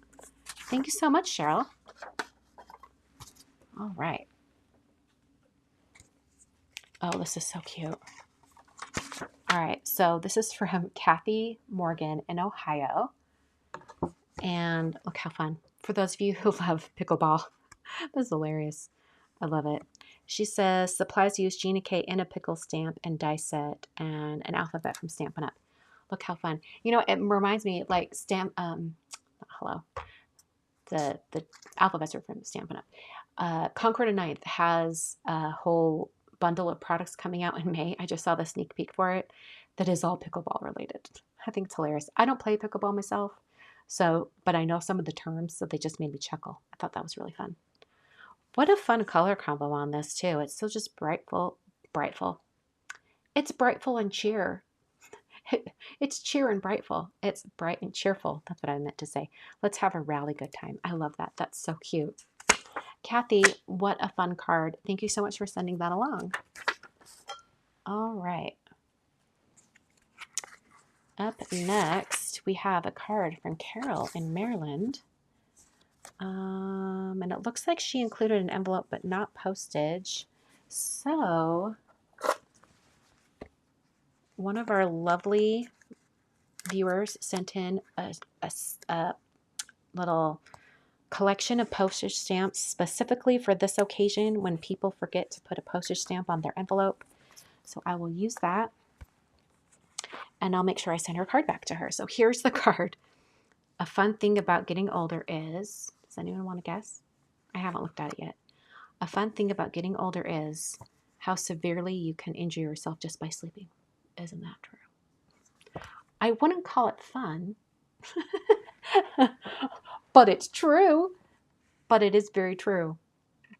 Thank you so much, Cheryl. All right. Oh, this is so cute. All right, so this is from Kathy Morgan in Ohio. And look how fun. For those of you who love pickleball, that's hilarious. I love it. She says, supplies use Gina K in a pickle stamp and die set and an alphabet from Stampin' Up. Look how fun. You know, it reminds me like hello. The alphabets are from Stampin' Up. Concord and Ninth has a whole bundle of products coming out in May. I just saw the sneak peek for it that is all pickleball related. I think it's hilarious. I don't play pickleball myself, but I know some of the terms, so they just made me chuckle. I thought that was really fun. What a fun color combo on this too. It's still just brightful. It's brightful and cheer. It's cheer and brightful. It's bright and cheerful. That's what I meant to say. Let's have a rally good time. I love that. That's so cute. Kathy, what a fun card. Thank you so much for sending that along. All right. Up next, we have a card from Carol in Maryland. And it looks like she included an envelope, but not postage. So one of our lovely viewers sent in a little collection of postage stamps specifically for this occasion when people forget to put a postage stamp on their envelope. So I will use that, and I'll make sure I send her card back to her. So here's the card. A fun thing about getting older is, does anyone want to guess? I haven't looked at it yet. A fun thing about getting older is how severely you can injure yourself just by sleeping. Isn't that true? I wouldn't call it fun, but it's true. But it is very true.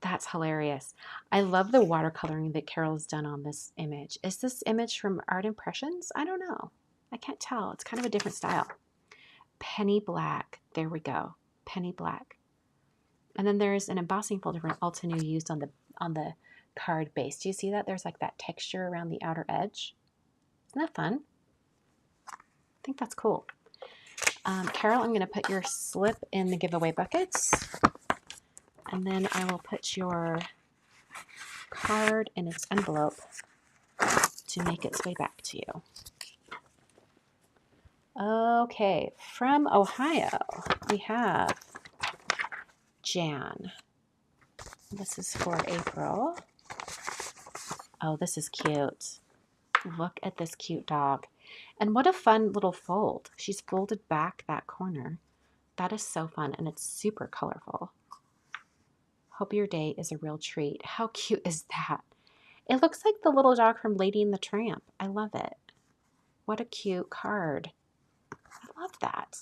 That's hilarious. I love the watercoloring that Carol's done on this image. Is this image from Art Impressions? I don't know. I can't tell. It's kind of a different style. Penny Black. There we go. Penny Black. And then there's an embossing folder from Alta New used on the card base. Do you see that? There's like that texture around the outer edge. Isn't that fun? I think that's cool. Carol, I'm going to put your slip in the giveaway buckets. And then I will put your card in its envelope to make its way back to you. Okay, from Ohio, we have Jan. This is for April. Oh, this is cute. Look at this cute dog. And what a fun little fold. She's folded back that corner. That is so fun, and it's super colorful. Hope your day is a real treat. How cute is that? It looks like the little dog from Lady and the Tramp. I love it. What a cute card. I love that.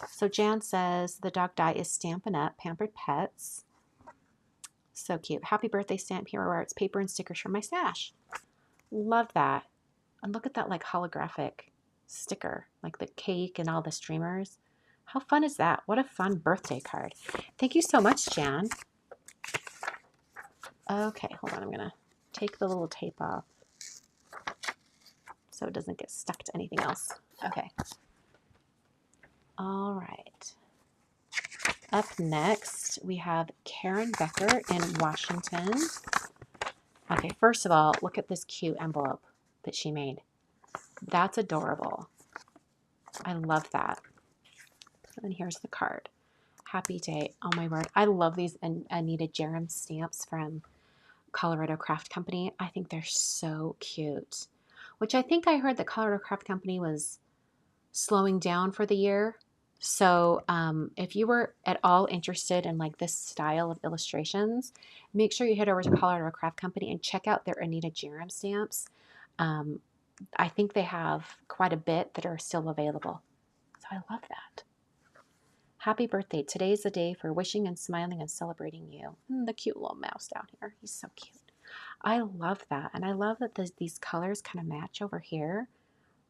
So Jan says the dog die is Stampin' Up, Pampered Pets. So cute. Happy birthday stamp, Hero Arts, paper and stickers from my stash. Love that. And look at that like holographic sticker, like the cake and all the streamers. How fun is that? What a fun birthday card. Thank you so much, Jan. Okay, hold on. I'm going to take the little tape off so it doesn't get stuck to anything else. Okay. All right. Up next, we have Karen Becker in Washington. Okay, first of all, look at this cute envelope that she made. That's adorable. I love that. And here's the card. Happy day. Oh my word. I love these Anita Jerem stamps from Colorado Craft Company. I think they're so cute. Which I think I heard that Colorado Craft Company was slowing down for the year. So if you were at all interested in like this style of illustrations, make sure you head over to Colorado Craft Company and check out their Anita Jerem stamps. I think they have quite a bit that are still available. So I love that. Happy birthday. Today's the day for wishing and smiling and celebrating you. And the cute little mouse down here. He's so cute. I love that. And I love that these colors kind of match over here.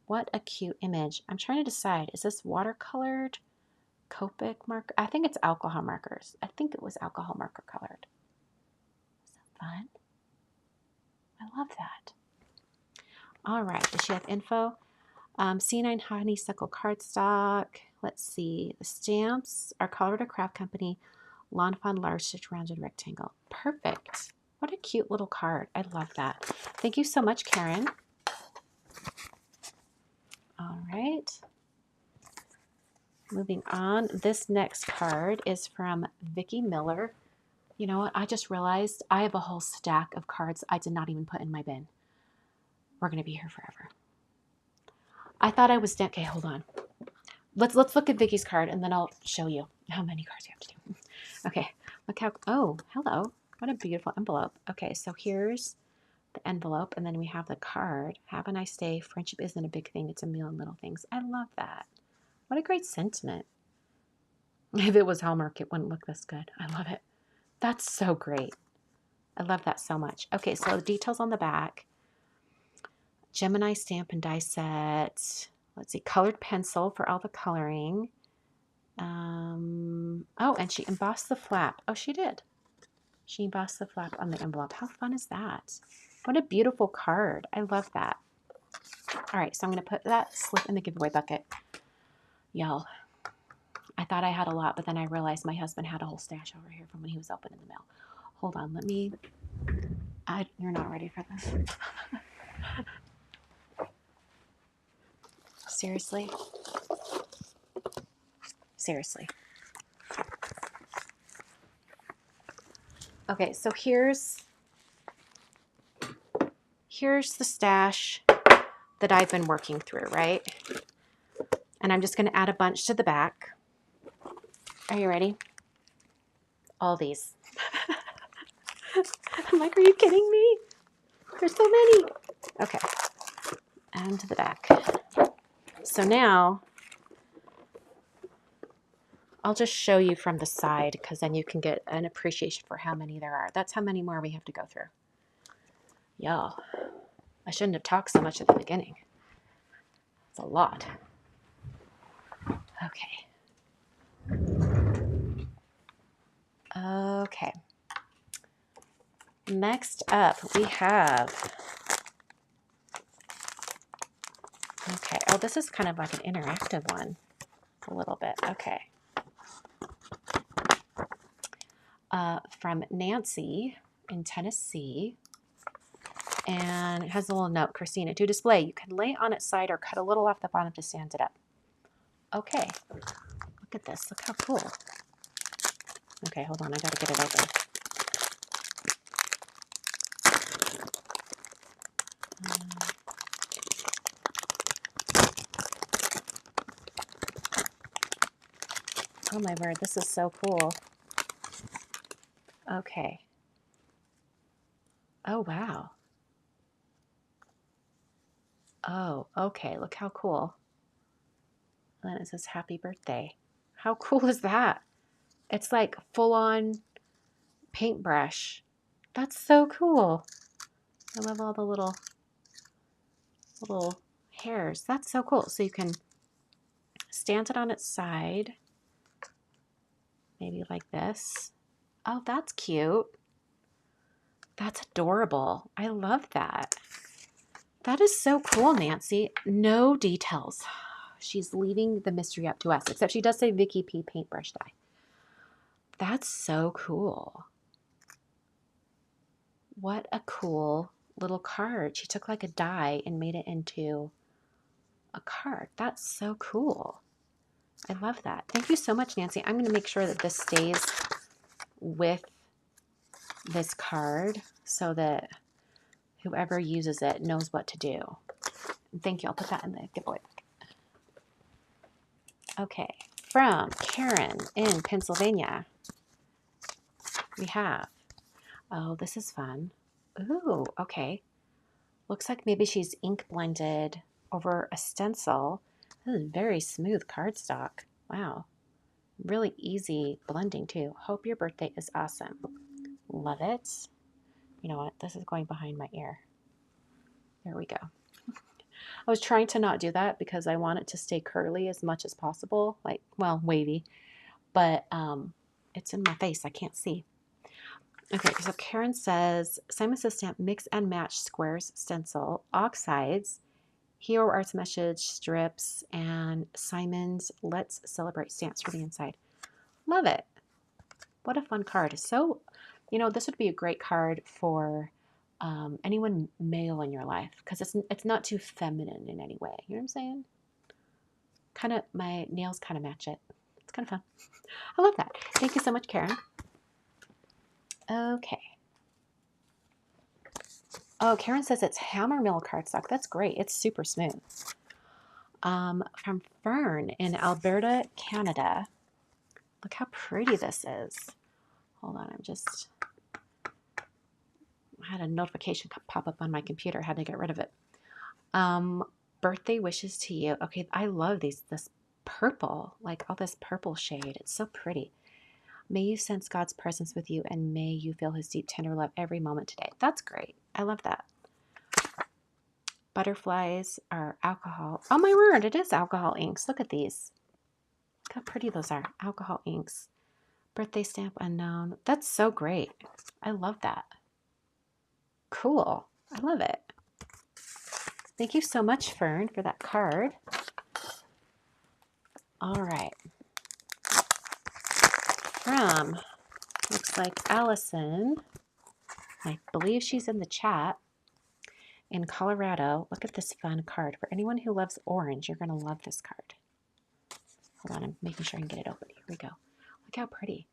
What a cute image. I'm trying to decide, is this watercolored, Copic marker? I think it's alcohol markers. I think it was alcohol marker colored. Is that fun? I love that. All right. Does she have info? C9 honeysuckle cardstock. Let's see. The stamps are Colorado Craft Company, Lawn Fawn large stitch rounded rectangle. Perfect. What a cute little card. I love that. Thank you so much, Karen. All right. Moving on. This next card is from Vicki Miller. You know what? I just realized I have a whole stack of cards I did not even put in my bin. We're going to be here forever. I thought I was done. Okay, hold on. Let's look at Vicky's card, and then I'll show you how many cards you have to do. Okay, look how, oh, hello. What a beautiful envelope. Okay, so here's the envelope, and then we have the card. Have a nice day. Friendship isn't a big thing. It's a million little things. I love that. What a great sentiment. If it was Hallmark, it wouldn't look this good. I love it. That's so great. I love that so much. Okay, so the details on the back. Gemini stamp and die set. Let's see, colored pencil for all the coloring. Oh, and she embossed the flap. Oh, she did. She embossed the flap on the envelope. How fun is that? What a beautiful card. I love that. All right, so I'm going to put that slip in the giveaway bucket. Y'all, I thought I had a lot, but then I realized my husband had a whole stash over here from when he was opening the mail. Hold on, let me... You're not ready for this. Seriously? Seriously. Okay, so here's the stash that I've been working through, right? And I'm just going to add a bunch to the back. Are you ready? All these. I'm like, are you kidding me? There's so many. Okay. And to the back. So now I'll just show you from the side because then you can get an appreciation for how many there are. That's how many more we have to go through. Y'all, I shouldn't have talked so much at the beginning. It's a lot. Okay. Okay. Next up, we have... Okay. Oh, this is kind of like an interactive one. A little bit. Okay. From Nancy in Tennessee. And it has a little note, Kristina, to display, you can lay on its side or cut a little off the bottom to stand it up. Okay. Look at this. Look how cool. Okay, hold on. I got to get it open. Oh my word, this is so cool. Okay. Oh, wow. Oh, okay. Look how cool. And then it says happy birthday. How cool is that? It's like full-on paintbrush. That's so cool. I love all the little hairs. That's so cool. So you can stand it on its side. Maybe like this. Oh, that's cute. That's adorable. I love that. That is so cool, Nancy. No details. She's leaving the mystery up to us, except she does say Vicki P paintbrush die. That's so cool. What a cool little card. She took like a die and made it into a card. That's so cool. I love that. Thank you so much, Nancy. I'm going to make sure that this stays with this card so that whoever uses it knows what to do. Thank you. I'll put that in the giveaway. Okay. From Karen in Pennsylvania, we have, oh, this is fun. Ooh, okay. Looks like maybe she's ink blended over a stencil. This is very smooth cardstock. Wow. Really easy blending too. Hope your birthday is awesome. Love it. You know what? This is going behind my ear. There we go. I was trying to not do that because I want it to stay curly as much as possible. Like, well, wavy. But it's in my face. I can't see. Okay, so Karen says, Simon Says Stamp Mix and Match Squares Stencil, Oxides, Hero Arts message strips and Simon's Let's Celebrate stamps for the inside. Love it. What a fun card. So, you know, this would be a great card for anyone male in your life because it's not too feminine in any way. You know what I'm saying? Kind of, my nails kind of match it. It's kind of fun. I love that. Thank you so much, Karen. Okay. Oh, Karen says it's hammer mill cardstock. That's great. It's super smooth. From Fern in Alberta, Canada. Look how pretty this is. Hold on, I had a notification pop up on my computer. I had to get rid of it. Birthday wishes to you. Okay, I love this purple, like all this purple shade. It's so pretty. May you sense God's presence with you and may you feel his deep, tender love every moment today. That's great. I love that. Butterflies are alcohol. Oh my word, it is alcohol inks. Look at these. Look how pretty those are. Alcohol inks. Birthday stamp unknown. That's so great. I love that. Cool. I love it. Thank you so much, Fern, for that card. All right. From, looks like Allison, I believe she's in the chat, in Colorado. Look at this fun card. For anyone who loves orange, you're going to love this card. Hold on, I'm making sure I can get it open. Here we go. Look how pretty.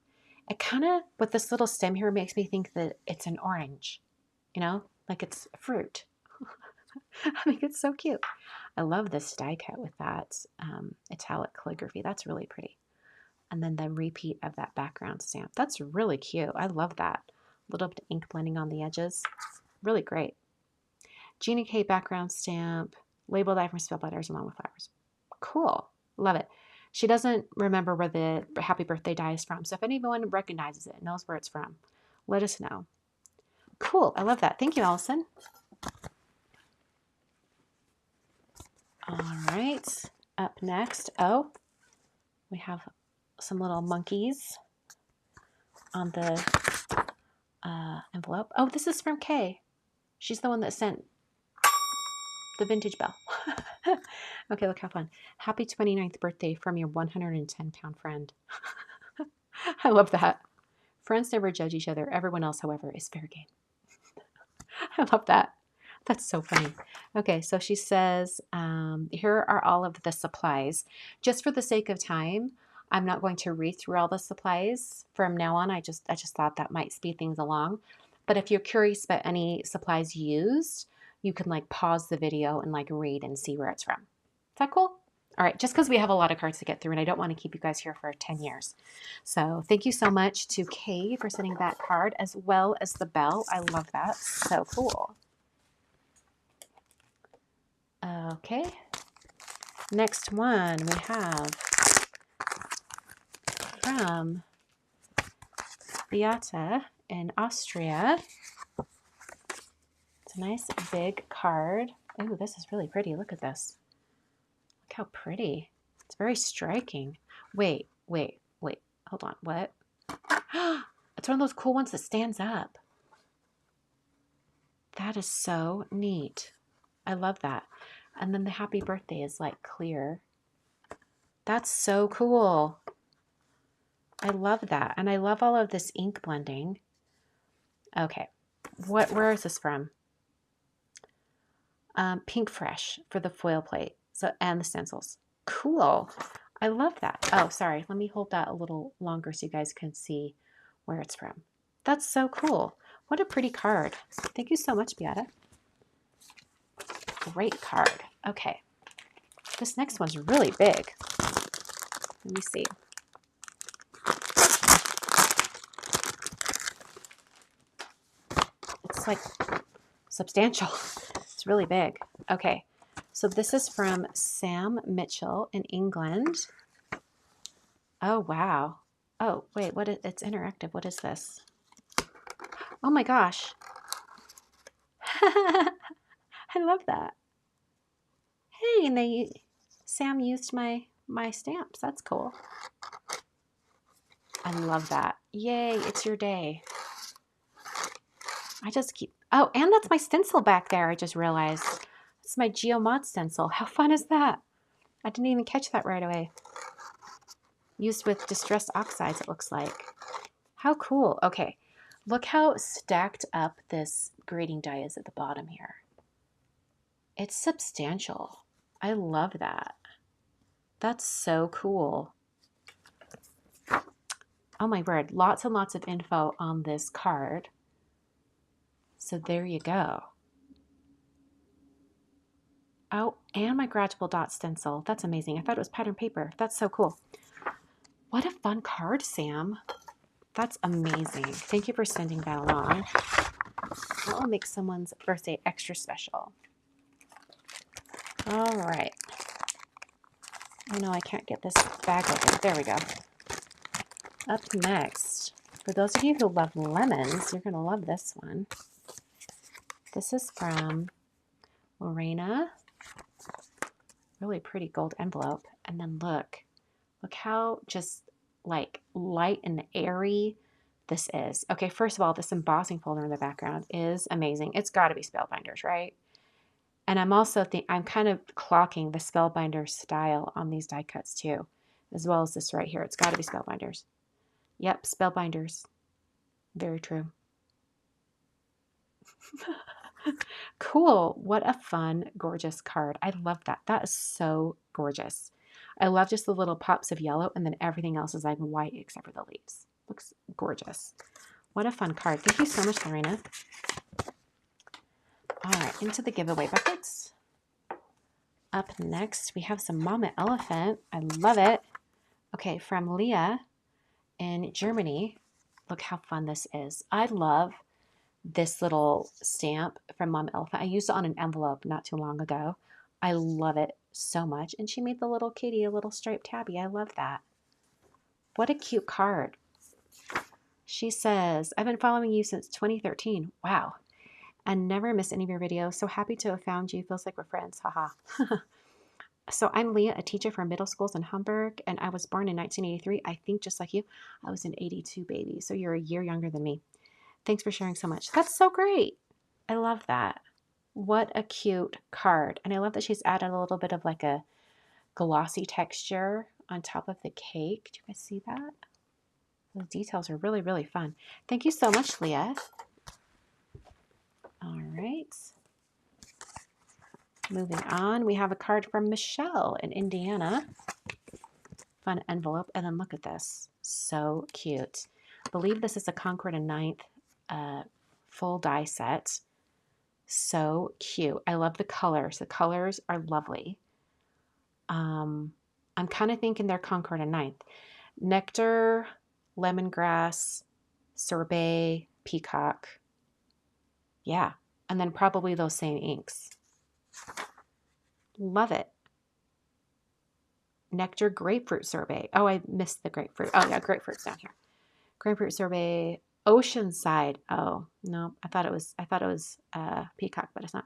It kind of, with this little stem here, makes me think that it's an orange, you know, like it's fruit. I think it's so cute. I love this die cut with that italic calligraphy. That's really pretty. And then the repeat of that background stamp. That's really cute. I love that. A little bit of ink blending on the edges. Really great. Gina K background stamp. Labeled die from spell letters along with flowers. Cool. Love it. She doesn't remember where the happy birthday die is from. So if anyone recognizes it, knows where it's from, let us know. Cool. I love that. Thank you, Allison. All right. Up next. Oh, we have some little monkeys on the envelope. Oh, this is from Kay. She's the one that sent the vintage bell. Okay, look how fun. Happy 29th birthday from your 110-pound friend. I love that. Friends never judge each other. Everyone else, however, is fair game. I love that. That's so funny. Okay, so she says, here are all of the supplies. Just for the sake of time, I'm not going to read through all the supplies from now on. I just thought that might speed things along. But if you're curious about any supplies used, you can like pause the video and like read and see where it's from. Is that cool? All right, just because we have a lot of cards to get through and I don't want to keep you guys here for 10 years. So thank you so much to Kay for sending that card as well as the bell. I love that. So cool. Okay. Next one we have from Beata in Austria. It's a nice big card. Oh, this is really pretty. Look at this. Look how pretty. It's very striking. Wait. Hold on. What? It's one of those cool ones that stands up. That is so neat. I love that. And then the happy birthday is like clear. That's so cool. I love that. And I love all of this ink blending. Okay. Where is this from? Pink Fresh for the foil plate. So, and the stencils. Cool. I love that. Oh, sorry. Let me hold that a little longer so you guys can see where it's from. That's so cool. What a pretty card. Thank you so much, Beata. Great card. Okay. This next one's really big. Let me see. It's like substantial. It's really big. Okay. So this is from Sam Mitchell in England. Oh, wow. Oh, wait, it's interactive. What is this? Oh my gosh. I love that. Hey, and Sam used my stamps. That's cool. I love that. Yay, it's your day. I just keep, oh, and that's my stencil back there. I just realized. It's my Geomod stencil. How fun is that? I didn't even catch that right away. Used with distressed oxides, it looks like. How cool. Okay, look how stacked up this grading die is at the bottom here. It's substantial. I love that. That's so cool. Oh my word, lots and lots of info on this card. So there you go. Oh, and my gradual dot stencil. That's amazing. I thought it was pattern paper. That's so cool. What a fun card, Sam. That's amazing. Thank you for sending that along. That will make someone's birthday extra special. All right. Oh no, I can't get this bag open. There we go. Up next, for those of you who love lemons, you're going to love this one. This is from Lorena. Really pretty gold envelope. And then look how just like light and airy this is. Okay, first of all, this embossing folder in the background is amazing. It's got to be Spellbinders, right? And I'm kind of clocking the Spellbinder style on these die cuts too, as well as this right here. It's got to be Spellbinders. Yep, Spellbinders. Very true. Cool. What a fun, gorgeous card. I love that. That is so gorgeous. I love just the little pops of yellow, and then everything else is like white except for the leaves. Looks gorgeous. What a fun card. Thank you so much, Lorena. All right, into the giveaway buckets. Up next, we have some Mama Elephant. I love it. Okay, from Leah in Germany. Look how fun this is. I love this little stamp from Mama Elephant. I used it on an envelope not too long ago. I love it so much. And she made the little kitty a little striped tabby. I love that. What a cute card. She says, I've been following you since 2013. Wow. And never miss any of your videos. So happy to have found you. Feels like we're friends. Haha. So I'm Leah, a teacher for middle schools in Hamburg, and I was born in 1983. I think just like you, I was an 82 baby. So you're a year younger than me. Thanks for sharing so much. That's so great. I love that. What a cute card. And I love that she's added a little bit of like a glossy texture on top of the cake. Do you guys see that? The details are really, really fun. Thank you so much, Leah. All right. Moving on, we have a card from Michelle in Indiana. Fun envelope. And then look at this. So cute. I believe this is a Concord and Ninth full die set. So cute. I love the colors. The colors are lovely. I'm kind of thinking they're Concord and Ninth. Nectar, lemongrass, sorbet, peacock. Yeah. And then probably those same inks. Love it. Nectar, grapefruit sorbet. Oh, I missed the grapefruit. Oh yeah, grapefruit's down here. Grapefruit sorbet, Oceanside. Oh no, I thought it was peacock, but it's not.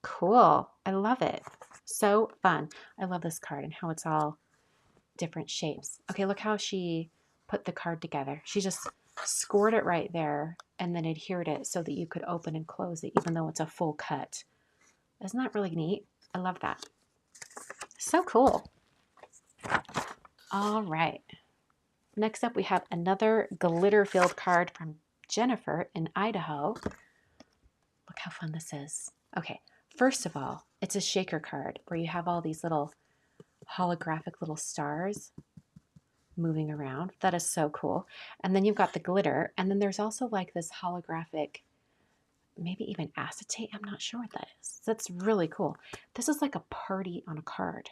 Cool. I love it. So fun. I love this card and how it's all different shapes. Okay, look how she put the card together. She just scored it right there and then adhered it so that you could open and close it even though it's a full cut. Isn't that really neat? I love that. So cool. All right. Next up, we have another glitter-filled card from Jennifer in Idaho. Look how fun this is. Okay, first of all, it's a shaker card where you have all these little holographic little stars moving around. That is so cool. And then you've got the glitter, and then there's also like this holographic, maybe even acetate. I'm not sure what that is. That's really cool. This is like a party on a card.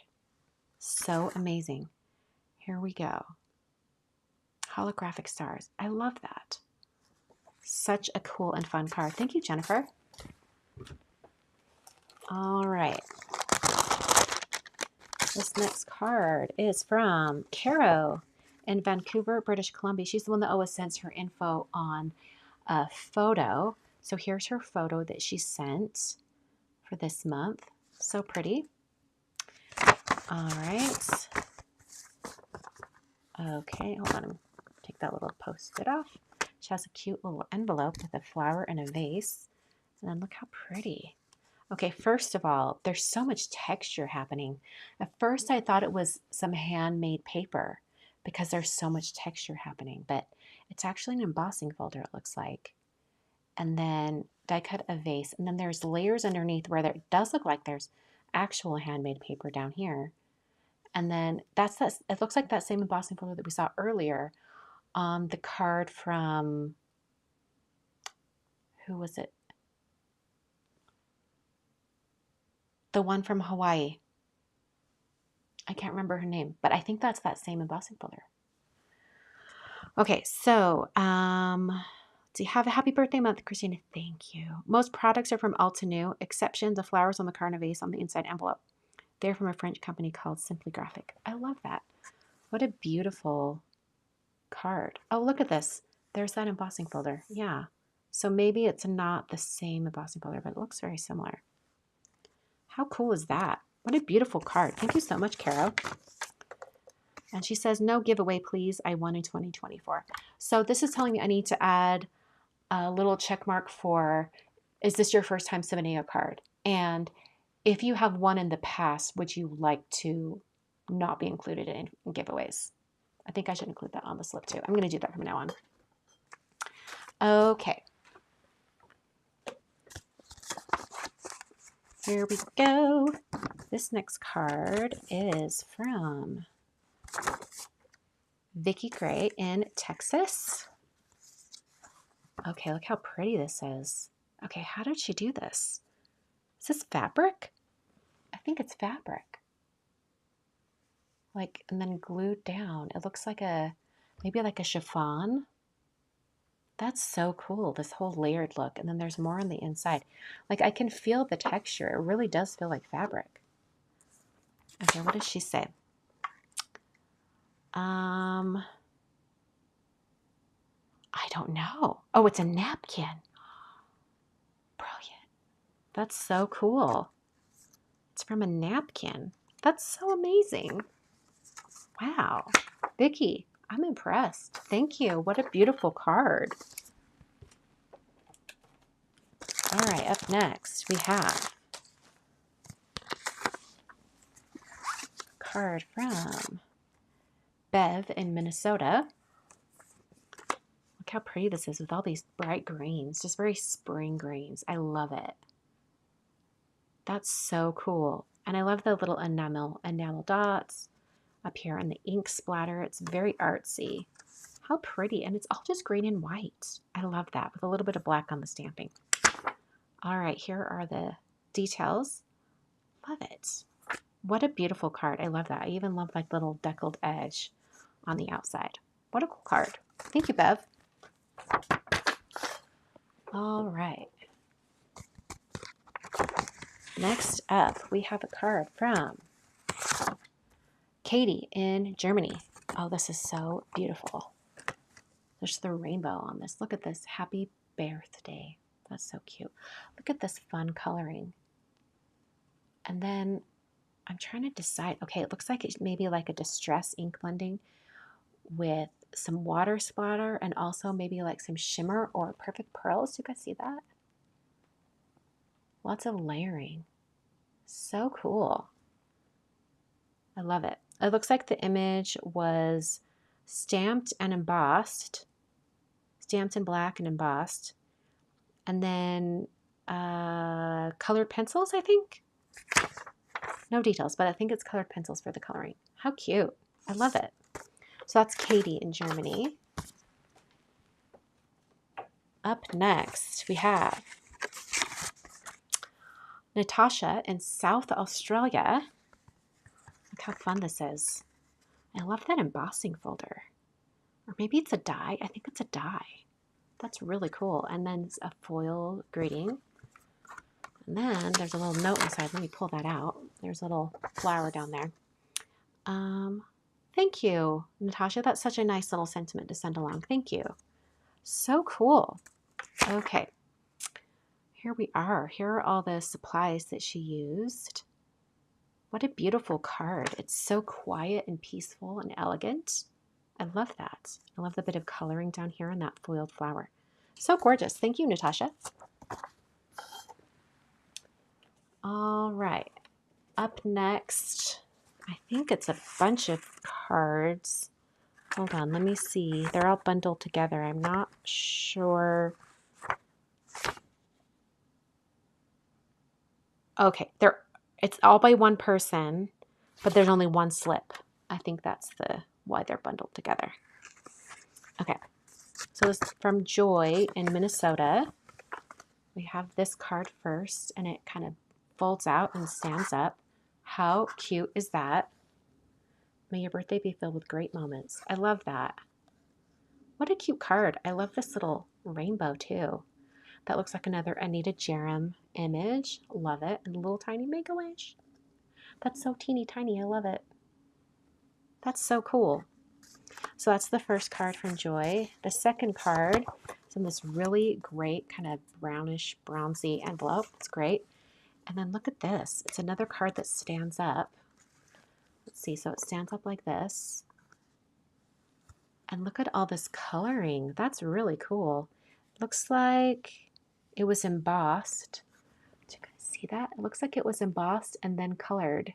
So amazing. Here we go. Holographic stars. I love that. Such a cool and fun card. Thank you, Jennifer. All right. This next card is from Caro in Vancouver, British Columbia. She's the one that always sends her info on a photo. So here's her photo that she sent for this month. So pretty. All right. Okay, hold on. Take that little post-it off. She has a cute little envelope with a flower and a vase. And then look how pretty. Okay, first of all, there's so much texture happening. At first, I thought it was some handmade paper because there's so much texture happening, but it's actually an embossing folder, it looks like. And then die cut a vase, and then there's layers underneath where there does look like there's actual handmade paper down here. And then it looks like that same embossing folder that we saw earlier on the card from, who was it? The one from Hawaii. I can't remember her name, but I think that's that same embossing folder. Okay, so do you have a happy birthday month, Kristina? Thank you. Most products are from Altenew, exception the flowers on the card and vase on the inside envelope. They're from a French company called Simply Graphic. I love that. What a beautiful card. Oh, look at this. There's that embossing folder. Yeah. So maybe it's not the same embossing folder, but it looks very similar. How cool is that? What a beautiful card. Thank you so much, Caro. And she says, no giveaway, please. I won in 2024. So this is telling me I need to add a little check mark for, is this your first time submitting a card? And if you have won in the past, would you like to not be included in giveaways? I think I should include that on the slip too. I'm going to do that from now on. Okay. Here we go. This next card is from Vicki Gray in Texas. Okay, look how pretty this is. Okay, how did she do this? Is this fabric? I think it's fabric. Like, and then glued down. It looks like maybe like a chiffon. That's so cool, this whole layered look. And then there's more on the inside. Like, I can feel the texture. It really does feel like fabric. Okay, what does she say? I don't know. Oh, it's a napkin. Brilliant. That's so cool. It's from a napkin. That's so amazing. Wow. Vicki, I'm impressed. Thank you. What a beautiful card. All right, up next we have a card from Bev in Minnesota. Look how pretty this is with all these bright greens, just very spring greens. I love it. That's so cool. And I love the little enamel dots up here and the ink splatter. It's very artsy. How pretty. And it's all just green and white. I love that with a little bit of black on the stamping. All right, here are the details. Love it. What a beautiful card. I love that. I even love like little deckled edge on the outside. What a cool card. Thank you, Bev. All right. Next up, we have a card from Katie in Germany. Oh, this is so beautiful. There's the rainbow on this. Look at this. Happy birthday. That's so cute. Look at this fun coloring. And then I'm trying to decide. Okay, it looks like it's maybe like a distress ink blending with some water splatter and also maybe like some shimmer or perfect pearls. You guys see that? Lots of layering. So cool. I love it. It looks like the image was stamped and embossed, stamped in black and embossed, and then colored pencils, I think. No details, but I think it's colored pencils for the coloring. How cute. I love it. So that's Katie in Germany. Up next, we have Natasha in South Australia. Look how fun this is. I love that embossing folder. Or maybe it's a die. I think it's a die. That's really cool. And then it's a foil greeting. And then there's a little note inside. Let me pull that out. There's a little flower down there. Thank you, Natasha. That's such a nice little sentiment to send along. Thank you. So cool. Okay. Here we are. Here are all the supplies that she used. What a beautiful card. It's so quiet and peaceful and elegant. I love that. I love the bit of coloring down here on that foiled flower. So gorgeous. Thank you, Natasha. All right. Up next, I think it's a bunch of cards. Hold on, let me see. They're all bundled together. I'm not sure. Okay, it's all by one person, but there's only one slip. I think that's why they're bundled together. Okay, so this is from Joy in Minnesota. We have this card first, and it kind of folds out and stands up. How cute is that? May your birthday be filled with great moments. I love that. What a cute card. I love this little rainbow too. That looks like another Anita Jerem image. Love it. And a little tiny Make-A-Wish. That's so teeny tiny. I love it. That's so cool. So that's the first card from Joy. The second card is in this really great kind of brownish, bronzy envelope. It's great. And then look at this. It's another card that stands up. Let's see. So it stands up like this. And look at all this coloring. That's really cool. Looks like it was embossed. Did you guys see that? It looks like it was embossed and then colored.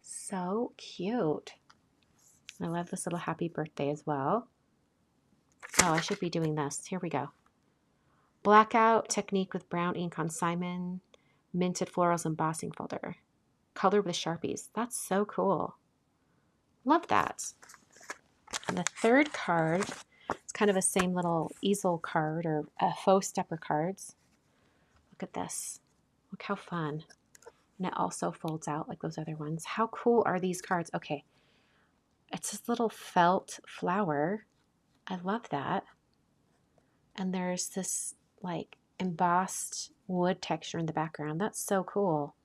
So cute. I love this little happy birthday as well. Oh, I should be doing this. Here we go. Blackout technique with brown ink on Simon. Minted florals embossing folder. Color with Sharpies. That's so cool. Love that. And the third card, it's kind of a same little easel card or faux stepper cards. Look at this. Look how fun. And it also folds out like those other ones. How cool are these cards? Okay. It's this little felt flower. I love that. And there's this like embossed wood texture in the background. That's so cool.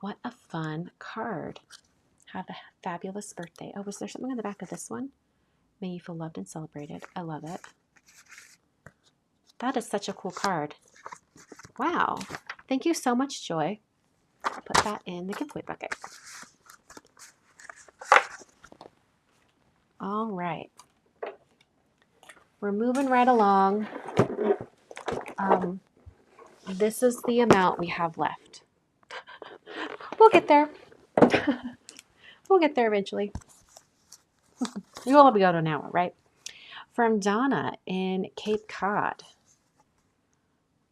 What a fun card. Have a fabulous birthday. Oh, was there something on the back of this one? May you feel loved and celebrated. I love it. That is such a cool card. Wow. Thank you so much, Joy. I'll put that in the giveaway bucket. All right. We're moving right along. This is the amount we have left. We'll get there. We'll get there eventually. You will be out an hour, right? From Donna in Cape Cod.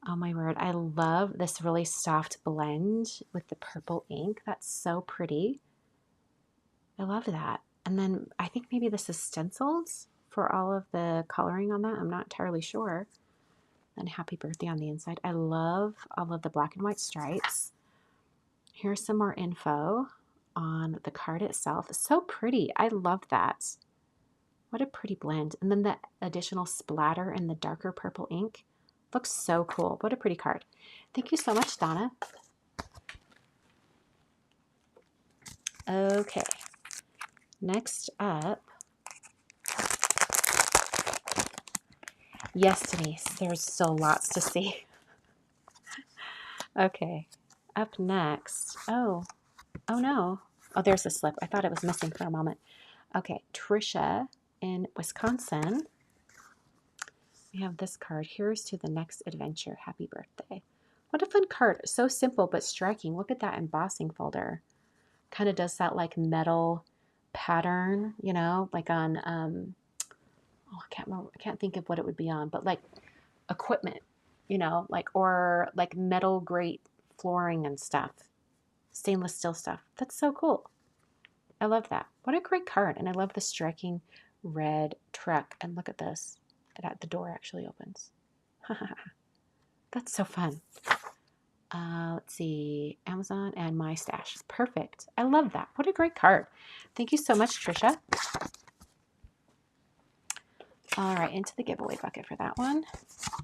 Oh my word, I love this really soft blend with the purple ink. That's so pretty. I love that. And then I think maybe this is stenciled for all of the coloring on that. I'm not entirely sure. And happy birthday on the inside. I love all of the black and white stripes. Here's some more info on the card itself. It's so pretty. I love that. What a pretty blend. And then the additional splatter in the darker purple ink. Looks so cool. What a pretty card. Thank you so much, Donna. Okay. Next up. Yes, Denise. There's so lots to see. Okay. Up next. Oh no. Oh, there's a slip. I thought it was missing for a moment. Okay. Trisha in Wisconsin. We have this card. Here's to the next adventure. Happy birthday. What a fun card. So simple but striking. Look at that embossing folder. Kind of does that like metal pattern, you know, like on, I can't think of what it would be on, but like equipment, you know, like, or like metal grate flooring and stuff, stainless steel stuff. That's so cool. I love that. What a great card. And I love the striking red truck. And look at this. The door actually opens. That's so fun. Let's see. Amazon and My Stash. Perfect. I love that. What a great card. Thank you so much, Trisha. All right, into the giveaway bucket for that one.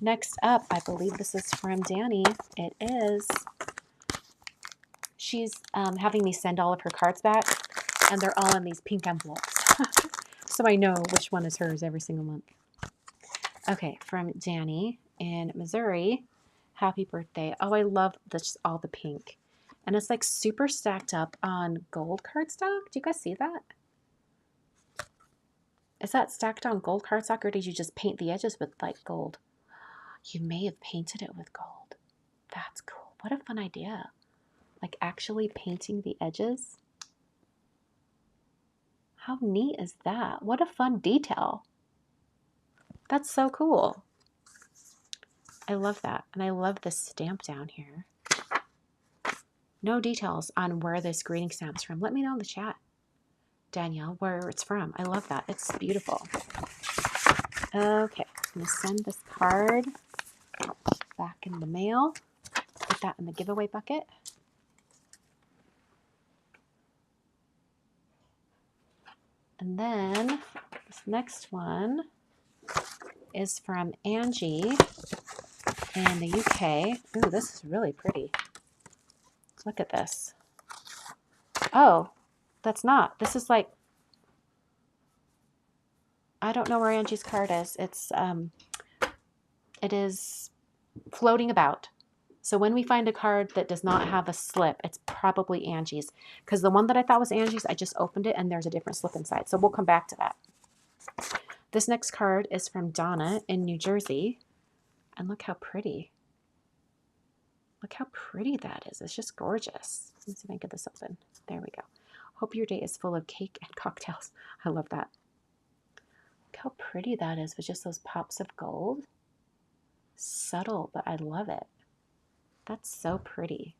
Next up, I believe this is from Danny. It is. She's having me send all of her cards back, and they're all in these pink envelopes. So I know which one is hers every single month. Okay, from Danny in Missouri. Happy birthday. Oh, I love this, all the pink. And it's like super stacked up on gold cardstock. Do you guys see that? Is that stacked on gold cardstock, or did you just paint the edges with like gold? You may have painted it with gold. That's cool. What a fun idea. Like actually painting the edges. How neat is that? What a fun detail. That's so cool. I love that. And I love the stamp down here. No details on where this greeting stamp's from. Let me know in the chat, Danielle, where it's from. I love that. It's beautiful. Okay, I'm going to send this card back in the mail. Put that in the giveaway bucket. And then this next one is from Angie in the UK. Ooh, this is really pretty. Look at this. Oh, that's not. This is like, I don't know where Angie's card is. It is floating about. So when we find a card that does not have a slip, it's probably Angie's. Because the one that I thought was Angie's, I just opened it and there's a different slip inside. So we'll come back to that. This next card is from Donna in New Jersey. And look how pretty. Look how pretty that is. It's just gorgeous. Let me see if I can get this open. There we go. Hope your day is full of cake and cocktails. I love that. Look how pretty that is with just those pops of gold. Subtle, but I love it. That's so pretty.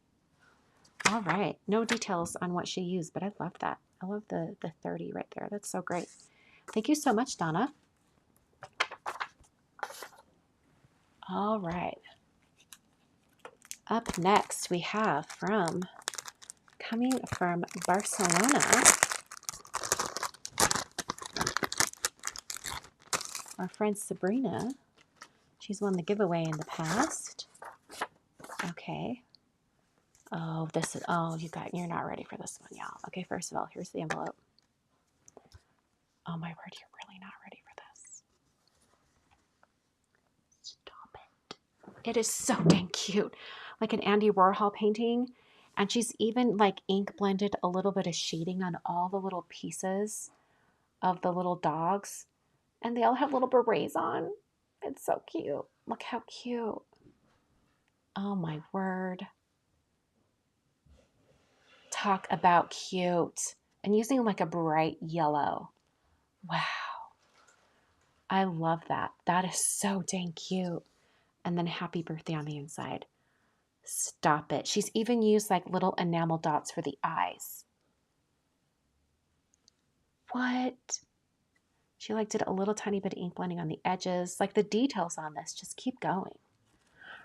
All right. No details on what she used, but I love that. I love the 30 right there. That's so great. Thank you so much, Donna. All right. Up next, we have coming from Barcelona, our friend Sabrina. She's won the giveaway in the past. Okay. Oh, you're not ready for this one, y'all. Okay, first of all, here's the envelope. Oh my word, you're really not ready for this. Stop it. It is so dang cute. Like an Andy Warhol painting. And she's even like ink blended a little bit of shading on all the little pieces of the little dogs. And they all have little berets on. It's so cute. Look how cute. Oh my word. Talk about cute. And using like a bright yellow. Wow. I love that. That is so dang cute. And then happy birthday on the inside. Stop it. She's even used like little enamel dots for the eyes. What? She like did a little tiny bit of ink blending on the edges. Like the details on this just keep going.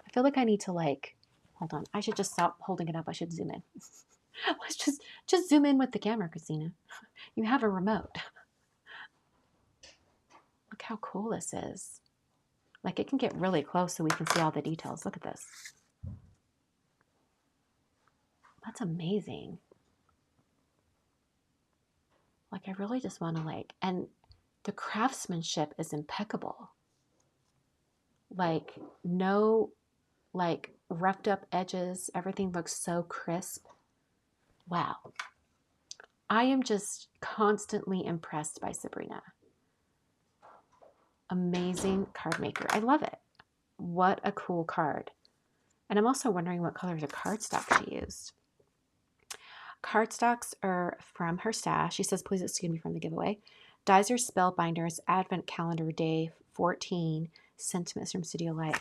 I feel like I need to like, hold on. I should just stop holding it up. I should zoom in. Let's just zoom in with the camera, Kristina. You have a remote. Look how cool this is. Like it can get really close so we can see all the details. Look at this. That's amazing. Like I really just want to like, and the craftsmanship is impeccable. Like no like roughed up edges. Everything looks so crisp. Wow. I am just constantly impressed by Sabrina. Amazing card maker. I love it. What a cool card. And I'm also wondering what colors of cardstock she used. Cardstocks are from her stash. She says, please excuse me from the giveaway. Dizer Spellbinders Advent Calendar Day 14. Sentiments from Studio Light.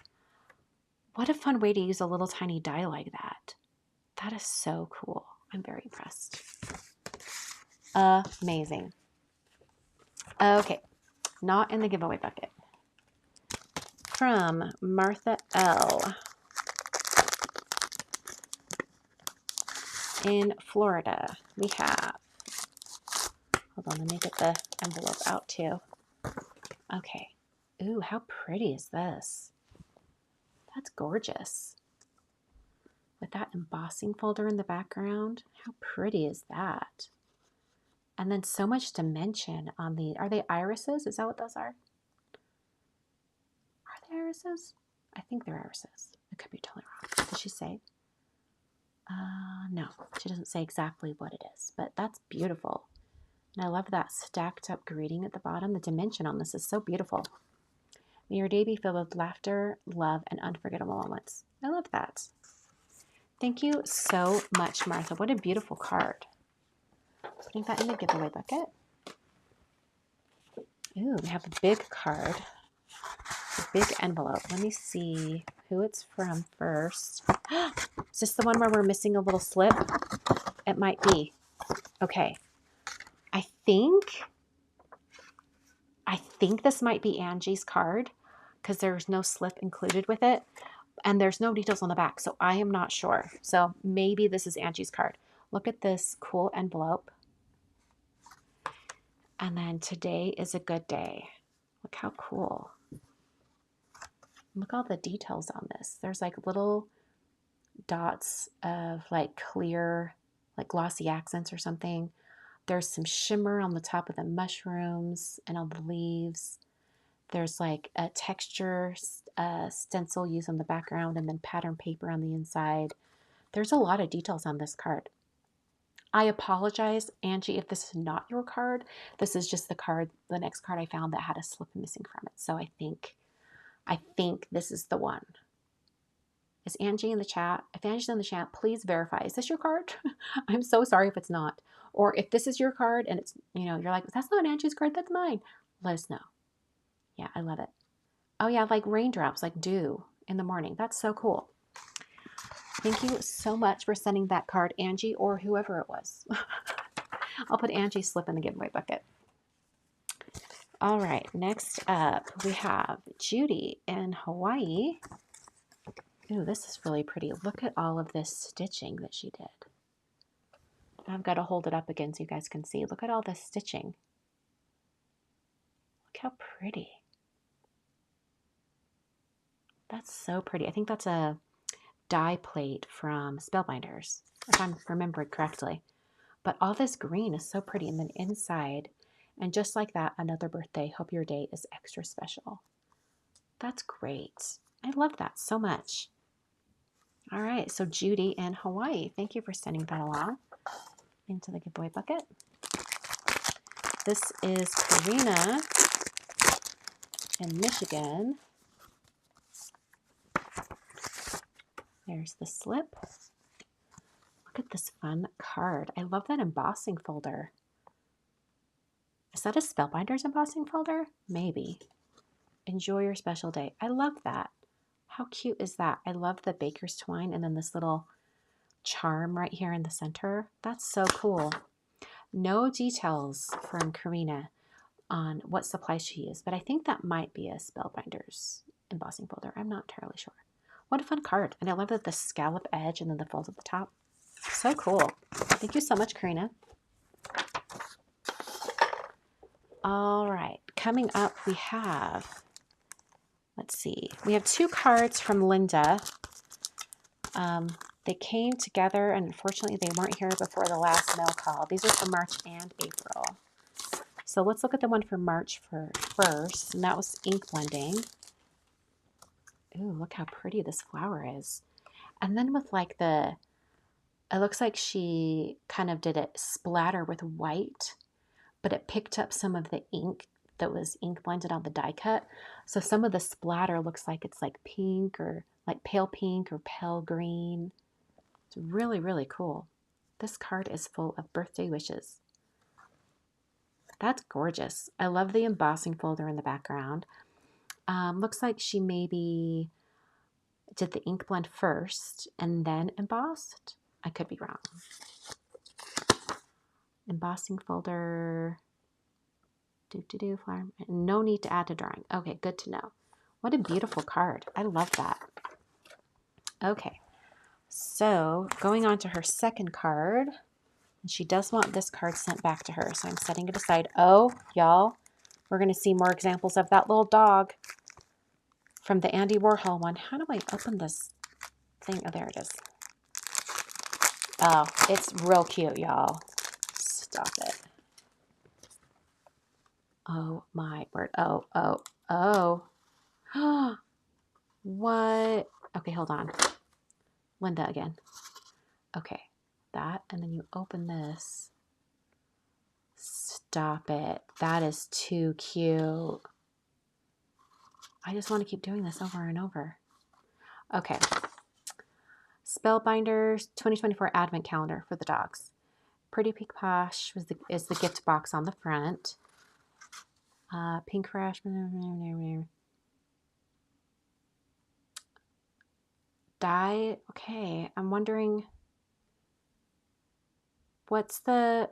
What a fun way to use a little tiny die like that. That is so cool. I'm very impressed. Amazing. Okay, not in the giveaway bucket. From Martha L. in Florida, we have, hold on, let me get the envelope out too. Okay. Ooh, how pretty is this? That's gorgeous. With that embossing folder in the background, how pretty is that? And then so much dimension on the, are they irises? Is that what those are? Are they irises? I think they're irises. I could be totally wrong. Did she say? No, she doesn't say exactly what it is, but that's beautiful. And I love that stacked up greeting at the bottom. The dimension on this is so beautiful. May your day be filled with laughter, love, and unforgettable moments. I love that. Thank you so much, Martha. What a beautiful card. Putting that in the giveaway bucket. Ooh, we have a big card. A big envelope. Let me see who it's from first. Is this the one where we're missing a little slip? It might be. Okay. I think this might be Angie's card because there's no slip included with it. And there's no details on the back, so I am not sure. So maybe this is Angie's card. Look at this cool envelope. And then today is a good day. Look how cool. Look all the details on this. There's like little dots of like clear, like glossy accents or something. There's some shimmer on the top of the mushrooms and on the leaves. There's like a texture stencil used on the background and then pattern paper on the inside. There's a lot of details on this card. I apologize, Angie, if this is not your card. This is just the next card I found that had a slip missing from it. So I think this is the one. Is Angie in the chat? If Angie's in the chat, please verify. Is this your card? I'm so sorry if it's not. Or if this is your card and it's, you're like, that's not Angie's card, that's mine. Let us know. Yeah, I love it. Oh yeah, like raindrops, like dew in the morning. That's so cool. Thank you so much for sending that card, Angie, or whoever it was. I'll put Angie's slip in the giveaway bucket. All right, next up we have Judy in Hawaii. Ooh, this is really pretty. Look at all of this stitching that she did. I've got to hold it up again so you guys can see. Look at all this stitching. Look how pretty. That's so pretty. I think that's a die plate from Spellbinders, if I'm remembering correctly. But all this green is so pretty. And then inside, and just like that, another birthday. Hope your day is extra special. That's great. I love that so much. All right, so Judy in Hawaii, thank you for sending that along into the giveaway bucket. This is Karina in Michigan. There's the slip. Look at this fun card. I love that embossing folder. Is that a Spellbinders embossing folder? Maybe. Enjoy your special day. I love that. How cute is that? I love the baker's twine and then this little charm right here in the center. That's so cool. No details from Karina on what supplies she used, but I think that might be a Spellbinders embossing folder. I'm not entirely sure. What a fun card. And I love that the scallop edge and then the fold at the top. So cool. Thank you so much, Karina. All right, coming up we have, let's see, we have two cards from Linda. They came together and unfortunately they weren't here before the last mail call. These are for March and April. So let's look at the one for March first, and that was ink blending. Ooh, look how pretty this flower is. And then with like it looks like she kind of did it splatter with white, but it picked up some of the ink that was ink blended on the die cut. So some of the splatter looks like it's like pink or like pale pink or pale green. It's really, really cool. This card is full of birthday wishes. That's gorgeous. I love the embossing folder in the background. Looks like she maybe did the ink blend first and then embossed. I could be wrong. Embossing folder. Flower. No need to add to drawing. Okay, good to know. What a beautiful card. I love that. Okay, so going on to her second card. And she does want this card sent back to her, so I'm setting it aside. Oh, y'all, we're going to see more examples of that little dog from the Andy Warhol one. How do I open this thing? Oh, there it is. Oh, it's real cute, y'all. Stop it. Oh, my word. Oh, oh, oh. What? Okay, hold on. Linda again. Okay, that, and then you open this. Stop it. That is too cute. I just want to keep doing this over and over. Okay. Spellbinders 2024 Advent Calendar for the dogs. Pretty Pink Posh is the gift box on the front. Pink Rush. Die. Okay, I'm wondering what's the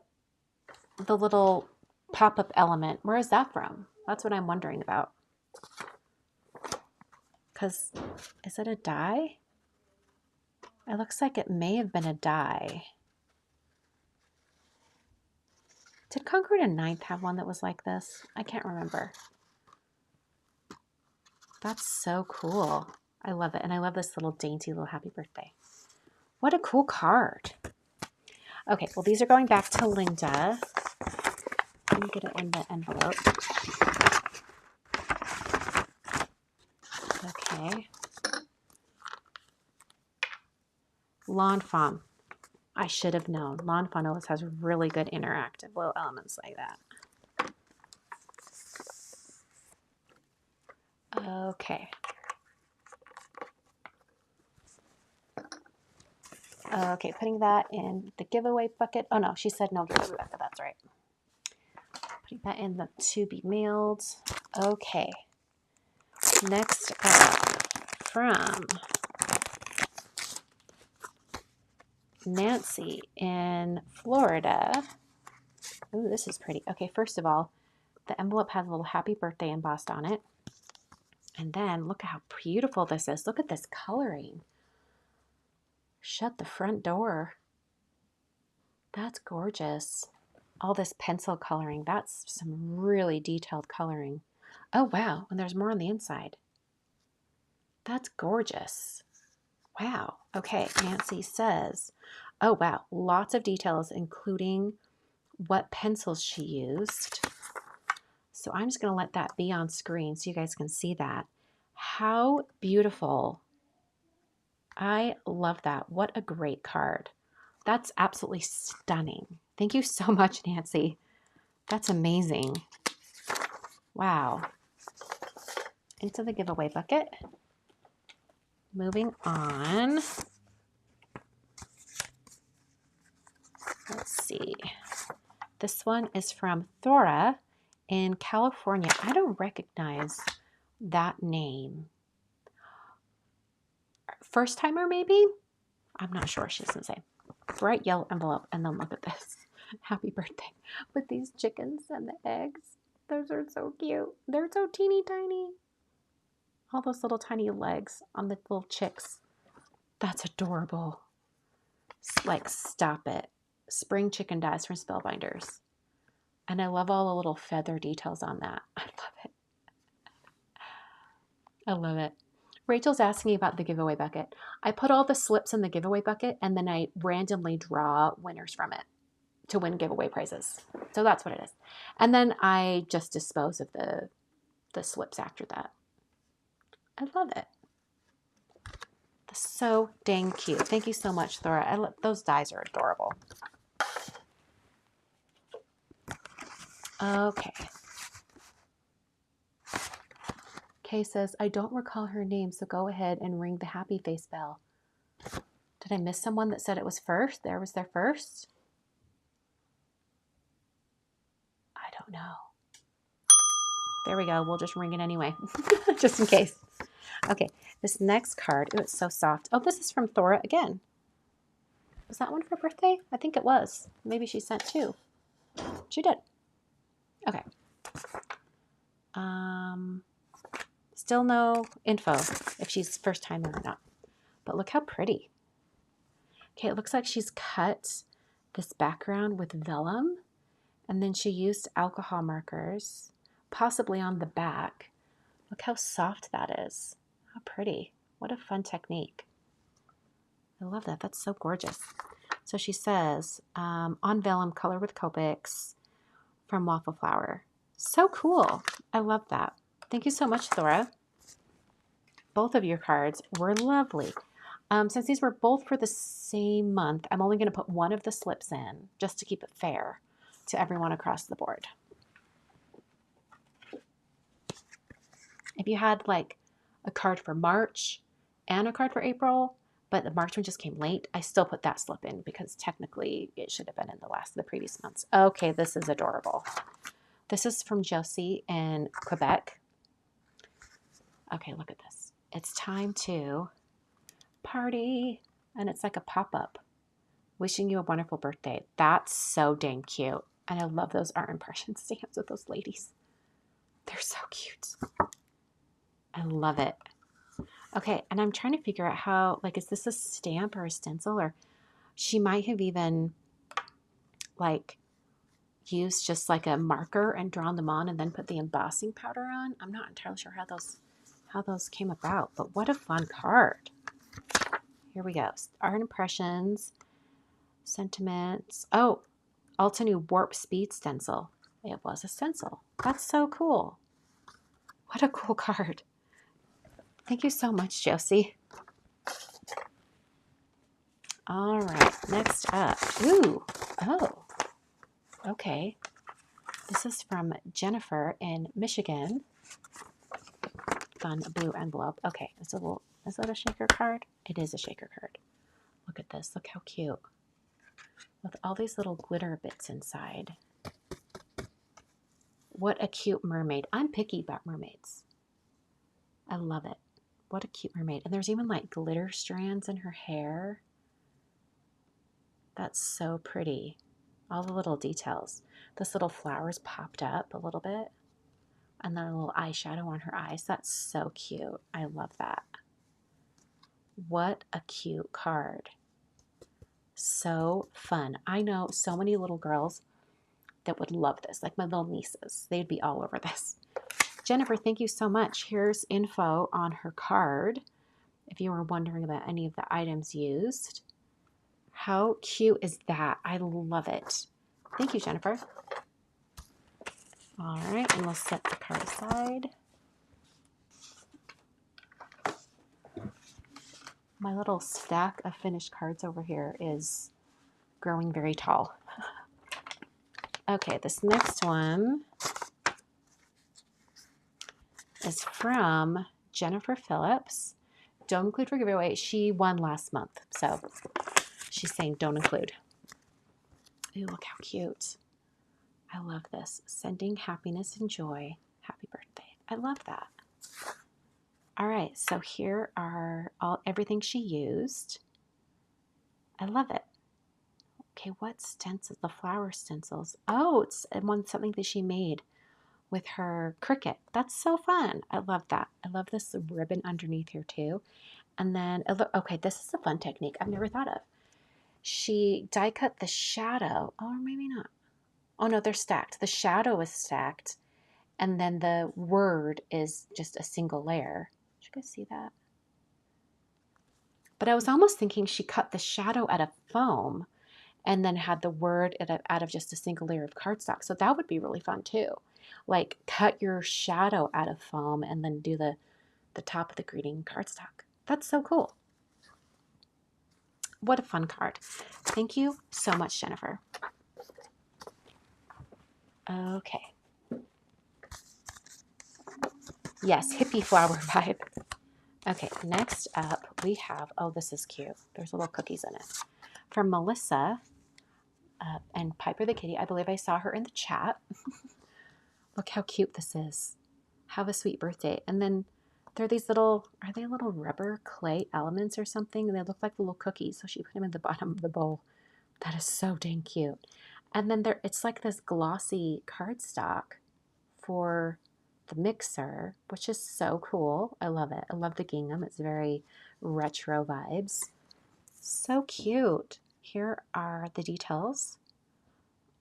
little pop-up element. Where is that from? That's what I'm wondering about. Because is it a die? It looks like it may have been a die. Did Concord and Ninth have one that was like this? I can't remember. That's so cool. I love it. And I love this little dainty little happy birthday. What a cool card. Okay, well, these are going back to Linda. Let me get it in the envelope. Okay. Lawn Fawn. I should have known. Lawn Fawn always has really good interactive little elements like that. Okay. Okay, putting that in the giveaway bucket. Oh no, she said no giveaway bucket. That's right. Putting that in the to be mailed. Okay. Next up, from Nancy in Florida. Ooh, this is pretty. Okay, first of all, the envelope has a little happy birthday embossed on it. And then look at how beautiful this is. Look at this coloring. Shut the front door. That's gorgeous. All this pencil coloring. That's some really detailed coloring. Oh, wow. And there's more on the inside. That's gorgeous. Wow. Okay, Nancy says, oh, wow. Lots of details, including what pencils she used. So I'm just going to let that be on screen so you guys can see that. How beautiful. I love that. What a great card. That's absolutely stunning. Thank you so much, Nancy. That's amazing. Wow. Into the giveaway bucket. Moving on. Let's see. This one is from Thora in California. I don't recognize that name. First timer, maybe? I'm not sure. She doesn't say. Bright yellow envelope. And then look at this. Happy birthday. With these chickens and the eggs. Those are so cute. They're so teeny tiny. All those little tiny legs on the little chicks. That's adorable. Like, stop it. Spring chicken dies from Spellbinders. And I love all the little feather details on that. I love it. I love it. Rachel's asking about the giveaway bucket. I put all the slips in the giveaway bucket and then I randomly draw winners from it to win giveaway prizes. So that's what it is. And then I just dispose of the slips after that. I love it. That's so dang cute. Thank you so much, Thora. Those dies are adorable. Okay. Kay says, I don't recall her name, so go ahead and ring the happy face bell. Did I miss someone that said it was first? There was their first? I don't know. There we go. We'll just ring it anyway, just in case. Okay, this next card, ooh, it's so soft. Oh, this is from Thora again. Was that one for birthday? I think it was. Maybe she sent two. She did. Okay. Still no info if she's first timer or not. But look how pretty. Okay, it looks like she's cut this background with vellum, and then she used alcohol markers, possibly on the back. Look how soft that is. How pretty. What a fun technique. I love that. That's so gorgeous. So she says, on vellum, color with Copics from Waffle Flower. So cool. I love that. Thank you so much, Thora. Both of your cards were lovely. Since these were both for the same month, I'm only going to put one of the slips in just to keep it fair to everyone across the board. If you had like a card for March and a card for April, but the March one just came late. I still put that slip in because technically it should have been in the previous months. Okay, this is adorable. This is from Josie in Quebec. Okay, look at this. It's time to party, and it's like a pop-up. Wishing you a wonderful birthday. That's so dang cute. And I love those art impression stamps with those ladies. They're so cute. I love it. Okay, and I'm trying to figure out how, like, is this a stamp or a stencil? Or she might have even, like, used just like a marker and drawn them on and then put the embossing powder on. I'm not entirely sure how those came about, but what a fun card. Here we go. Art impressions, sentiments. Oh, Alta New Warp Speed stencil. It was a stencil. That's so cool. What a cool card. Thank you so much, Josie. All right, next up. Ooh, oh, okay. This is from Jennifer in Michigan. Fun blue envelope. Okay, it's a little, is that a shaker card? It is a shaker card. Look at this. Look how cute. With all these little glitter bits inside. What a cute mermaid. I'm picky about mermaids. I love it. What a cute mermaid. And there's even like glitter strands in her hair. That's so pretty. All the little details. This little flowers popped up a little bit. And then a little eyeshadow on her eyes. That's so cute. I love that. What a cute card. So fun. I know so many little girls that would love this. Like my little nieces. They'd be all over this. Jennifer, thank you so much. Here's info on her card. If you were wondering about any of the items used. How cute is that? I love it. Thank you, Jennifer. All right, and we'll set the card aside. My little stack of finished cards over here is growing very tall. Okay, this next one is from Jennifer Phillips. Don't include for giveaway. She won last month, so she's saying don't include. Ooh, look how cute. I love this. Sending happiness and joy. Happy birthday. I love that. All right, so here are everything she used. I love it. Okay, what stencils? The flower stencils. Oh, it's something that she made with her Cricut. That's so fun. I love that. I love this ribbon underneath here too. And then, okay, this is a fun technique I've never thought of. She die cut the shadow. Oh, or maybe not. Oh no, they're stacked. The shadow is stacked. And then the word is just a single layer. Did you guys see that? But I was almost thinking she cut the shadow out of foam and then had the word out of just a single layer of cardstock. So that would be really fun too. Like cut your shadow out of foam and then do the top of the greeting cardstock. That's so cool. What a fun card. Thank you so much, Jennifer. Okay. Yes, hippie flower vibe. Okay, next up we have, oh, this is cute. There's little cookies in it. From Melissa and Piper the Kitty. I believe I saw her in the chat. Look how cute this is. Have a sweet birthday. And then there are these little, are they little rubber clay elements or something? And they look like little cookies. So she put them in the bottom of the bowl. That is so dang cute. And then it's like this glossy cardstock for the mixer, which is so cool. I love it. I love the gingham. It's very retro vibes. So cute. Here are the details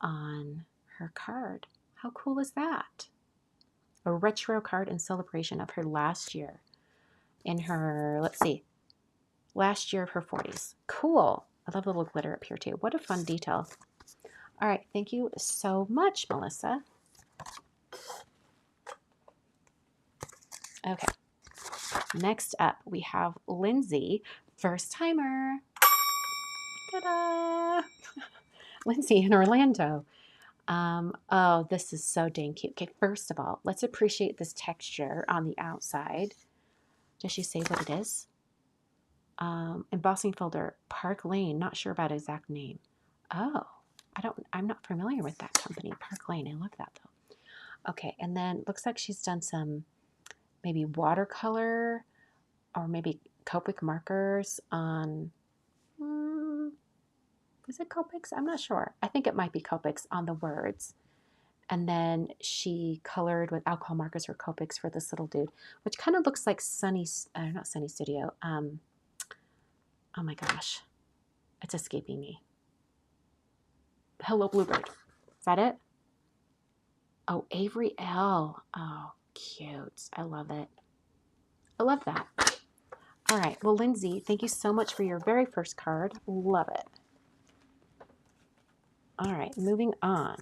on her card. How cool is that? A retro card in celebration of her last year in her, let's see, last year of her 40s. Cool. I love the little glitter up here too. What a fun detail. All right. Thank you so much, Melissa. Okay. Next up, we have Lindsay, first timer. Ta-da! Lindsay in Orlando. Oh, this is so dang cute. Okay, first of all, let's appreciate this texture on the outside. Does she say what it is? Embossing folder, Park Lane. Not sure about exact name. Oh, I'm not familiar with that company, Park Lane. I love that though. Okay, and then looks like she's done some maybe watercolor or maybe Copic markers on, is it Copics? I'm not sure. I think it might be Copics on the words. And then she colored with alcohol markers or Copics for this little dude, which kind of looks like not Sunny Studio. Oh my gosh, it's escaping me. Hello Bluebird. Is that it? Oh, Avery L. Oh, cute. I love it. I love that. All right. Well, Lindsay, thank you so much for your very first card. Love it. All right. Moving on.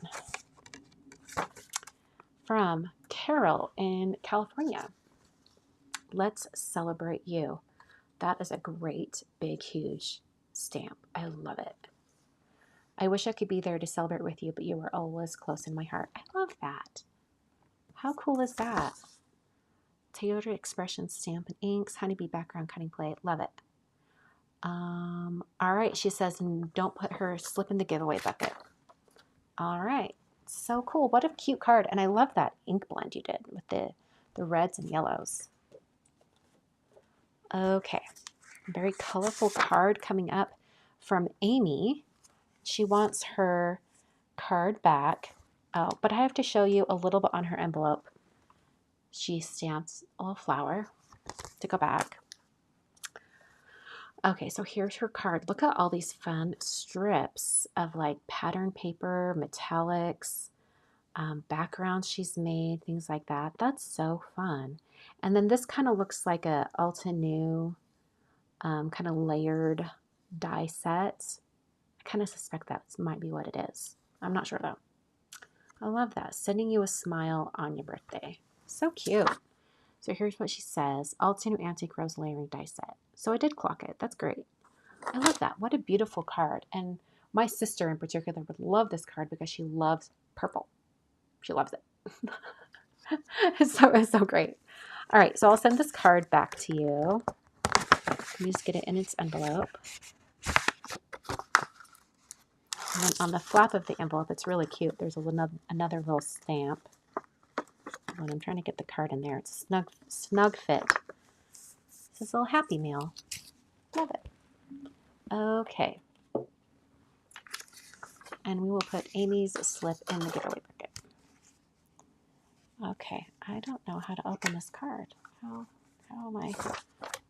From Carol in California. Let's celebrate you. That is a great, big, huge stamp. I love it. I wish I could be there to celebrate with you, but you are always close in my heart. I love that. How cool is that? Toyota Expression Stamp and Inks, Honeybee Background Cutting Plate. Love it. All right, she says, don't put her slip in the giveaway bucket. All right, so cool. What a cute card. And I love that ink blend you did with the reds and yellows. Okay, very colorful card coming up from Amy. She wants her card back. Oh, but I have to show you a little bit on her envelope. She stamps a little flower to go back. Okay, so here's her card. Look at all these fun strips of like pattern paper, metallics, backgrounds she's made, things like that. That's so fun. And then this kind of looks like a Alta New kind of layered die set. I kind of suspect that might be what it is. I'm not sure though. I love that. Sending you a smile on your birthday. So cute. So here's what she says. Alta New Antique Rose Layering Die Set. So I did clock it. That's great. I love that. What a beautiful card. And my sister in particular would love this card because she loves purple. She loves it. It's so great. All right, so I'll send this card back to you. Let me just get it in its envelope. And then on the flap of the envelope, it's really cute. There's another little stamp. When I'm trying to get the card in there, it's snug fit. This is a little Happy Meal. Love it. Okay. And we will put Amy's slip in the giveaway bucket. Okay, I don't know how to open this card. How am I?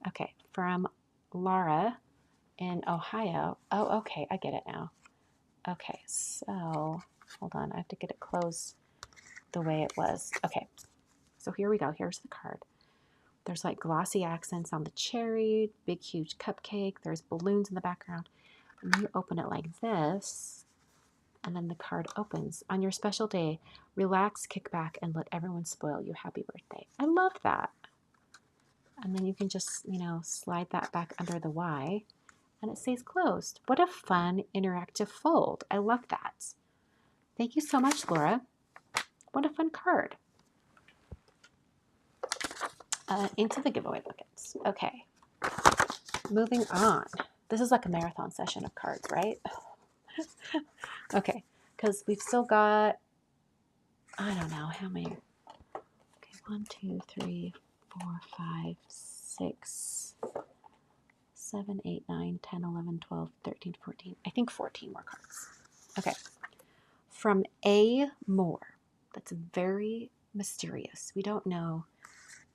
Okay, from Laura in Ohio. Oh, okay, I get it now. Okay, so hold on, I have to get it closed the way it was. Okay, so here we go. Here's the card. There's like glossy accents on the cherry, big huge cupcake. There's balloons in the background. And then you open it like this, and then the card opens. On your special day, relax, kick back, and let everyone spoil you. Happy birthday. I love that. And then you can just, slide that back under the Y, and it stays closed. What a fun interactive fold. I love that. Thank you so much, Laura. What a fun card. Into the giveaway buckets. Okay. Moving on. This is like a marathon session of cards, right? Okay. Because we've still got, I don't know how many. Okay, 1, 2, 3, 4, 5, 6, 7, 8, 9, 10, 11, 12, 13, 14. I think 14 more cards. Okay. From A. Moore. That's very mysterious. We don't know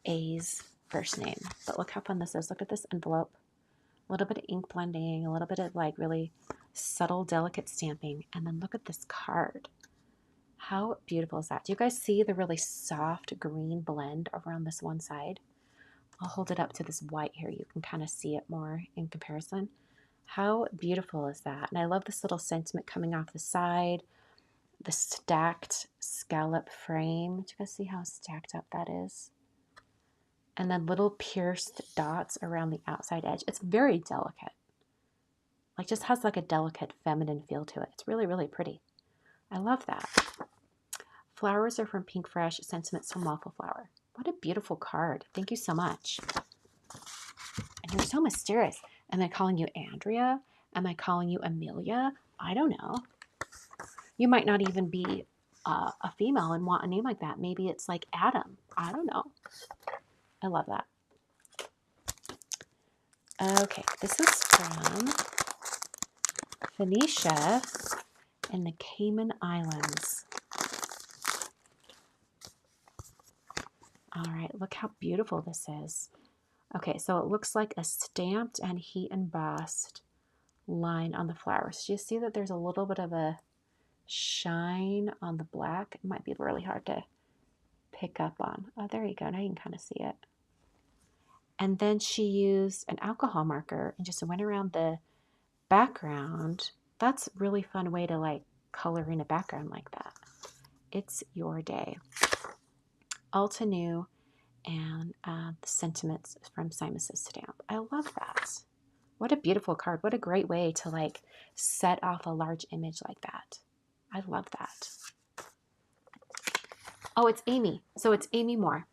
A's first name, but look how fun this is. Look at this envelope. A little bit of ink blending, a little bit of like really subtle, delicate stamping, and then look at this card. How beautiful is that? Do you guys see the really soft green blend around this one side? I'll hold it up to this white here. You can kind of see it more in comparison. How beautiful is that? And I love this little sentiment coming off the side, the stacked scallop frame. Do you guys see how stacked up that is? And then little pierced dots around the outside edge. It's very delicate. Like just has like a delicate feminine feel to it. It's really, really pretty. I love that. Flowers are from Pink Fresh, sentiments from Waffle Flower. What a beautiful card. Thank you so much. And you're so mysterious. Am I calling you Andrea? Am I calling you Amelia? I don't know. You might not even be a female and want a name like that. Maybe it's like Adam. I don't know. I love that. Okay, this is from Phoenicia in the Cayman Islands. All right, look how beautiful this is. Okay, so it looks like a stamped and heat embossed line on the flowers. Do you see that there's a little bit of a shine on the black? It might be really hard to pick up on. Oh, there you go. Now you can kind of see it. And then she used an alcohol marker and just went around the background. That's a really fun way to like color in a background like that. It's your day. Alta New and the sentiments from Simon's stamp. I love that. What a beautiful card. What a great way to like set off a large image like that. I love that. Oh, it's Amy. So it's Amy Moore.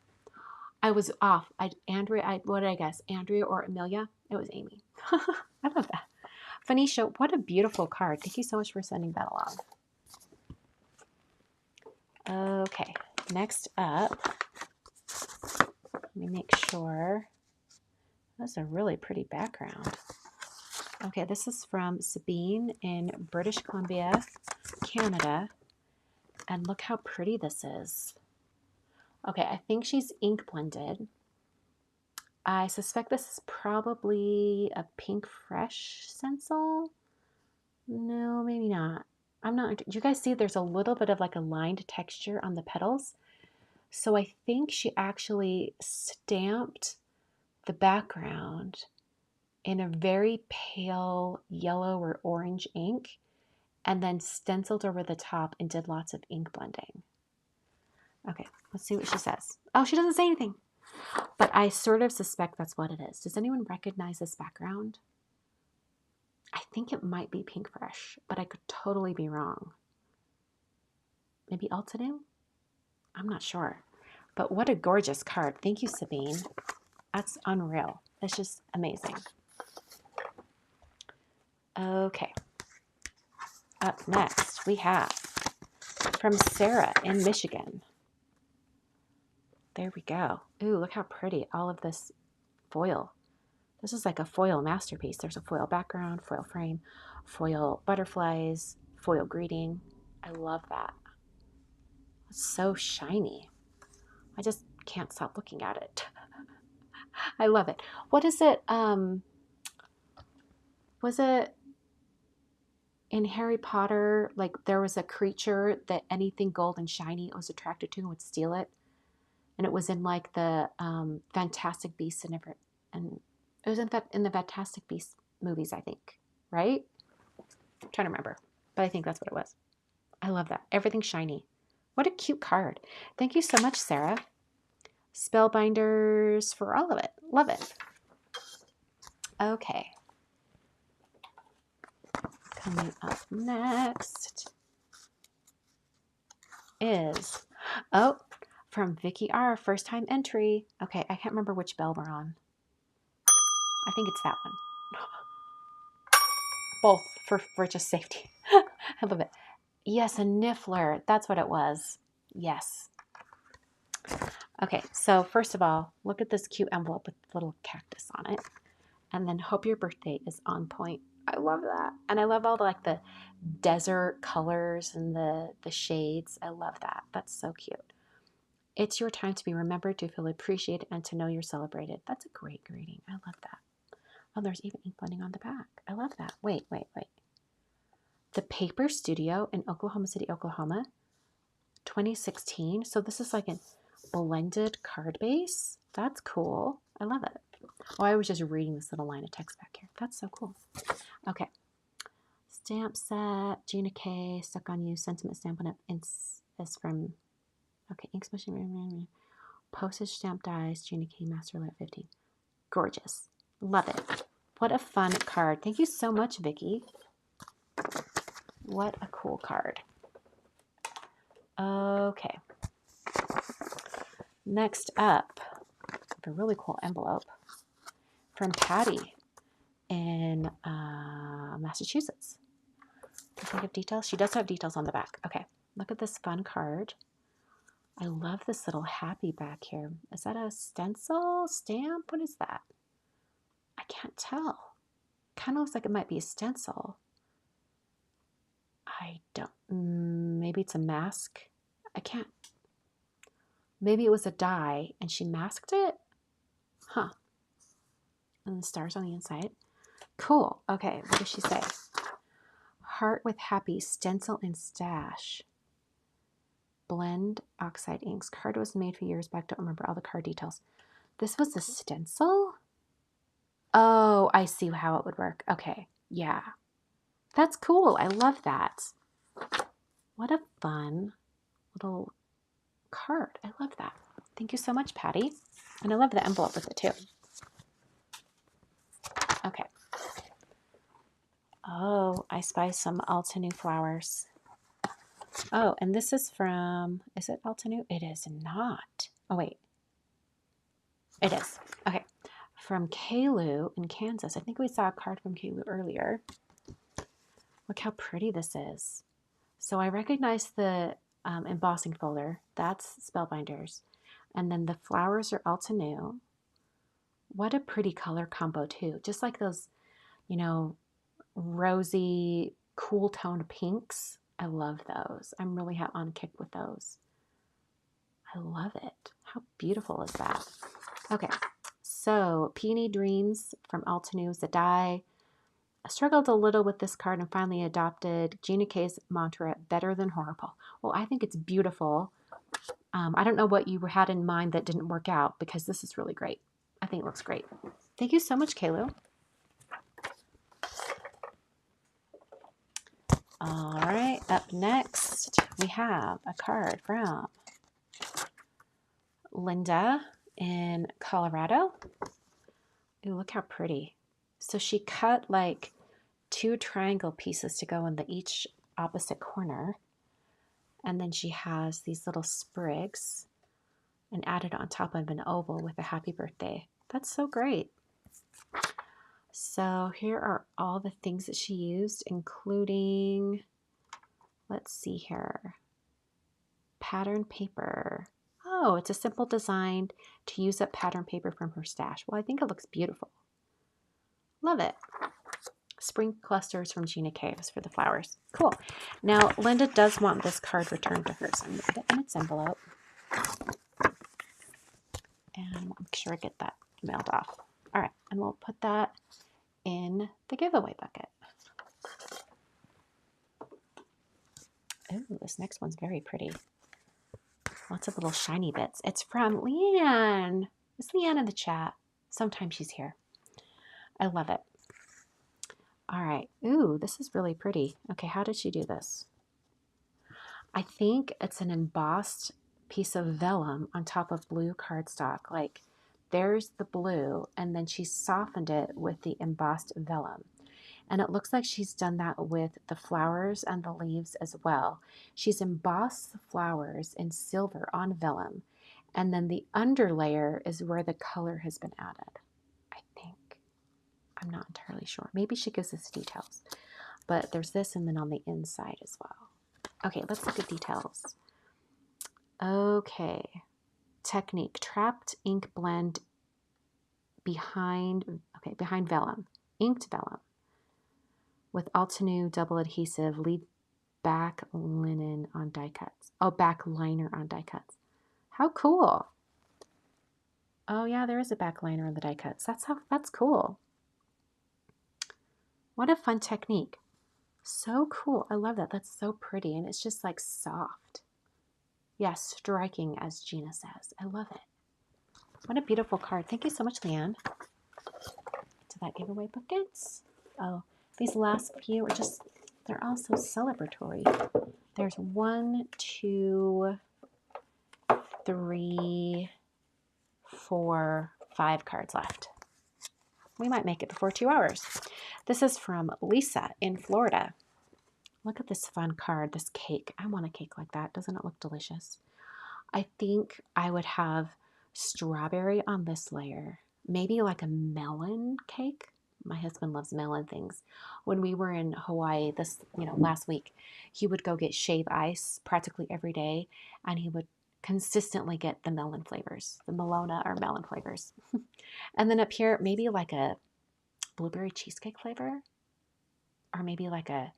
I was off. Andrea, what did I guess? Andrea or Amelia? It was Amy. I love that. Phoenicia, what a beautiful card. Thank you so much for sending that along. Okay, next up, let me make sure. That's a really pretty background. Okay, this is from Sabine in British Columbia, Canada. And look how pretty this is. Okay, I think she's ink blended. I suspect this is probably a pink fresh stencil. No, maybe not. I'm not. Do you guys see there's a little bit of like a lined texture on the petals? So I think she actually stamped the background in a very pale yellow or orange ink and then stenciled over the top and did lots of ink blending. Okay, let's see what she says. Oh, she doesn't say anything, but I sort of suspect that's what it is. Does anyone recognize this background? I think it might be Pink Fresh, but I could totally be wrong. Maybe Altanum? I'm not sure. But what a gorgeous card. Thank you, Sabine. That's unreal. That's just amazing. Okay. Up next, we have from Sarah in Michigan. There we go. Ooh, look how pretty. All of this foil. This is like a foil masterpiece. There's a foil background, foil frame, foil butterflies, foil greeting. I love that. It's so shiny. I just can't stop looking at it. I love it. What is it? Was it in Harry Potter? Like there was a creature that anything gold and shiny it was attracted to and would steal it. And it was in like the Fantastic Beasts and it was in the Fantastic Beasts movies, I think. Right? I'm trying to remember, but I think that's what it was. I love that. Everything's shiny. What a cute card. Thank you so much, Sarah. Spellbinders for all of it. Love it. Okay. Coming up next is, oh, from Vicky R. First time entry. Okay, I can't remember which bell we're on. I think it's that one. Both for just safety. I love it. Yes, a niffler. That's what it was. Yes. Okay, so first of all, look at this cute envelope with a little cactus on it. And then hope your birthday is on point. I love that. And I love all the desert colors and the shades. I love that. That's so cute. It's your time to be remembered, to feel appreciated, and to know you're celebrated. That's a great greeting. I love that. Oh, there's even ink blending on the back. I love that. Wait. The Paper Studio in Oklahoma City, Oklahoma, 2016. So this is like a blended card base. That's cool. I love it. Oh, I was just reading this little line of text back here. That's so cool. Okay. Stamp set, Gina K, Stuck on You, Sentiment Stamp is from, okay, ink smashing, postage stamp dies, Gina K, Master Lit 15. Gorgeous. Love it. What a fun card. Thank you so much, Vicky. What a cool card. Okay. Next up, a really cool envelope from Patty in Massachusetts. Does she have details? She does have details on the back. Okay, look at this fun card. I love this little happy back here. Is that a stencil stamp? What is that? I can't tell. Kind of looks like it might be a stencil. I don't, maybe it's a mask. I can't. Maybe it was a die and she masked it? Huh. And the stars on the inside. Cool. Okay, what does she say? Heart with happy, stencil and stash. Blend oxide inks. Card was made a few years back. Don't remember all the card details. This was a stencil? Oh, I see how it would work. Okay, yeah. That's cool. I love that. What a fun little card. I love that. Thank you so much, Patty. And I love the envelope with it too. Okay. Oh, I spy some Altenew flowers. Oh, and this is from, is it Altenew? It is not. Oh, wait. It is. Okay. From Kalu in Kansas. I think we saw a card from Kalu earlier. Look how pretty this is. So I recognize the embossing folder. That's Spellbinders. And then the flowers are Altenew. What a pretty color combo too. Just like those, you know, rosy, cool toned pinks. I love those. I'm really on kick with those. I love it. How beautiful is that? Okay, so Peony Dreams from Altenew is a die. I struggled a little with this card and finally adopted Gina K's mantra, better than horrible. Well, I think it's beautiful. I don't know what you had in mind that didn't work out because this is really great. I think it looks great. Thank you so much, Kalu. All right, up next, we have a card from Linda in Colorado. Ooh, look how pretty. So she cut like 2 triangle pieces to go in each opposite corner. And then she has these little sprigs and added on top of an oval with a happy birthday. That's so great. So here are all the things that she used, including, let's see here, pattern paper. Oh, it's a simple design to use up pattern paper from her stash. Well, I think it looks beautiful. Love it. Spring clusters from Gina K. was for the flowers. Cool. Now, Linda does want this card returned to her, so I'm going to put it in its envelope. And make sure I get that mailed off. All right, and we'll put that in the giveaway bucket. Oh, this next one's very pretty. Lots of little shiny bits. It's from Leanne. Is Leanne in the chat? Sometimes she's here. I love it. All right. Ooh, this is really pretty. Okay, how did she do this? I think it's an embossed piece of vellum on top of blue cardstock. Like, there's the blue, and then she softened it with the embossed vellum. And it looks like she's done that with the flowers and the leaves as well. She's embossed the flowers in silver on vellum, and then the underlayer is where the color has been added, I think. I'm not entirely sure. Maybe she gives us details. But there's this and then on the inside as well. Okay, let's look at details. Okay. Technique. Trapped ink blend behind vellum. Inked vellum. With Altenew double adhesive, leave back linen on die cuts. Oh, back liner on die cuts. How cool. Oh yeah, there is a back liner on the die cuts. That's cool. What a fun technique. So cool. I love that. That's so pretty. And it's just like soft. Yeah, striking, as Gina says. I love it. What a beautiful card. Thank you so much, Leanne. To that giveaway buckets. Oh, these last few are just, they're all so celebratory. There's 1, 2, 3, 4, 5 cards left. We might make it before 2 hours. This is from Lisa in Florida. Look at this fun card, this cake. I want a cake like that. Doesn't it look delicious? I think I would have strawberry on this layer. Maybe like a melon cake. My husband loves melon things. When we were in Hawaii this, last week, he would go get shave ice practically every day, and he would consistently get the melon flavors, the Melona or melon flavors. And then up here, maybe like a blueberry cheesecake flavor, or maybe like a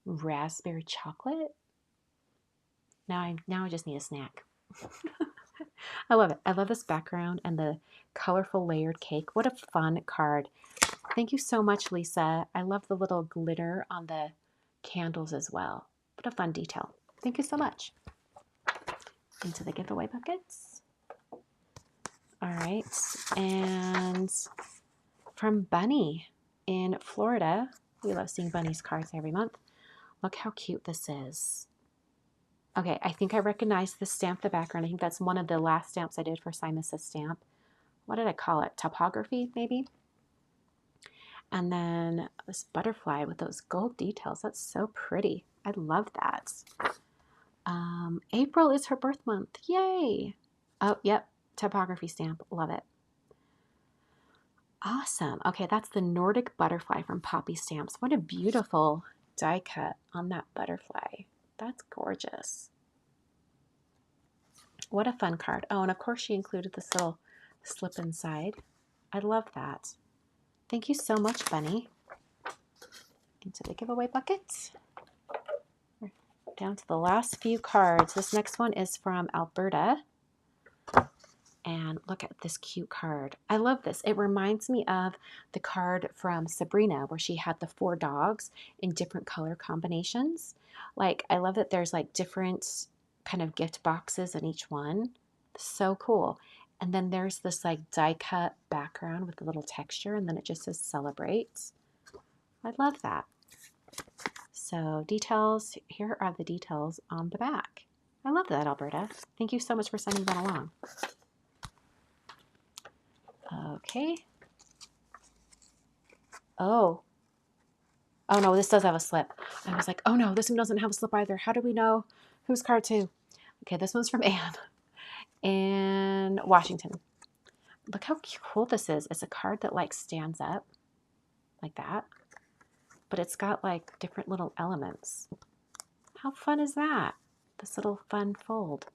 raspberry chocolate. Now I just need a snack. I love it. I love this background and the colorful layered cake. What a fun card. Thank you so much, Lisa. I love the little glitter on the candles as well. What a fun detail. Thank you so much. Into the giveaway buckets. All right. And from Bunny in Florida. We love seeing Bunny's cards every month. Look how cute this is. Okay, I think I recognize the stamp, the background. I think that's one of the last stamps I did for Simus's stamp. What did I call it? Topography, maybe? And then this butterfly with those gold details. That's so pretty. I love that. April is her birth month. Yay! Oh, yep. Topography stamp. Love it. Awesome. Okay, that's the Nordic butterfly from Poppy Stamps. What a beautiful die cut on that butterfly. That's gorgeous. What a fun card. Oh, and of course she included this little slip inside. I love that. Thank you so much, Bunny. Into the giveaway bucket. We're down to the last few cards. This next one is from Alberta. And look at this cute card. I love this. It reminds me of the card from Sabrina where she had the 4 dogs in different color combinations. Like, I love that there's like different kind of gift boxes in each one. So cool. And then there's this like die cut background with a little texture, and then it just says celebrate. I love that. So details, here are the details on the back. I love that, Alberta. Thank you so much for sending that along. Okay. Oh no, this does have a slip. I was like, oh no, this one doesn't have a slip either. How do we know whose card to? Okay, this one's from Anne in Washington. Look how cool this is. It's a card that like stands up like that, but it's got like different little elements. How fun is that? This little fun fold.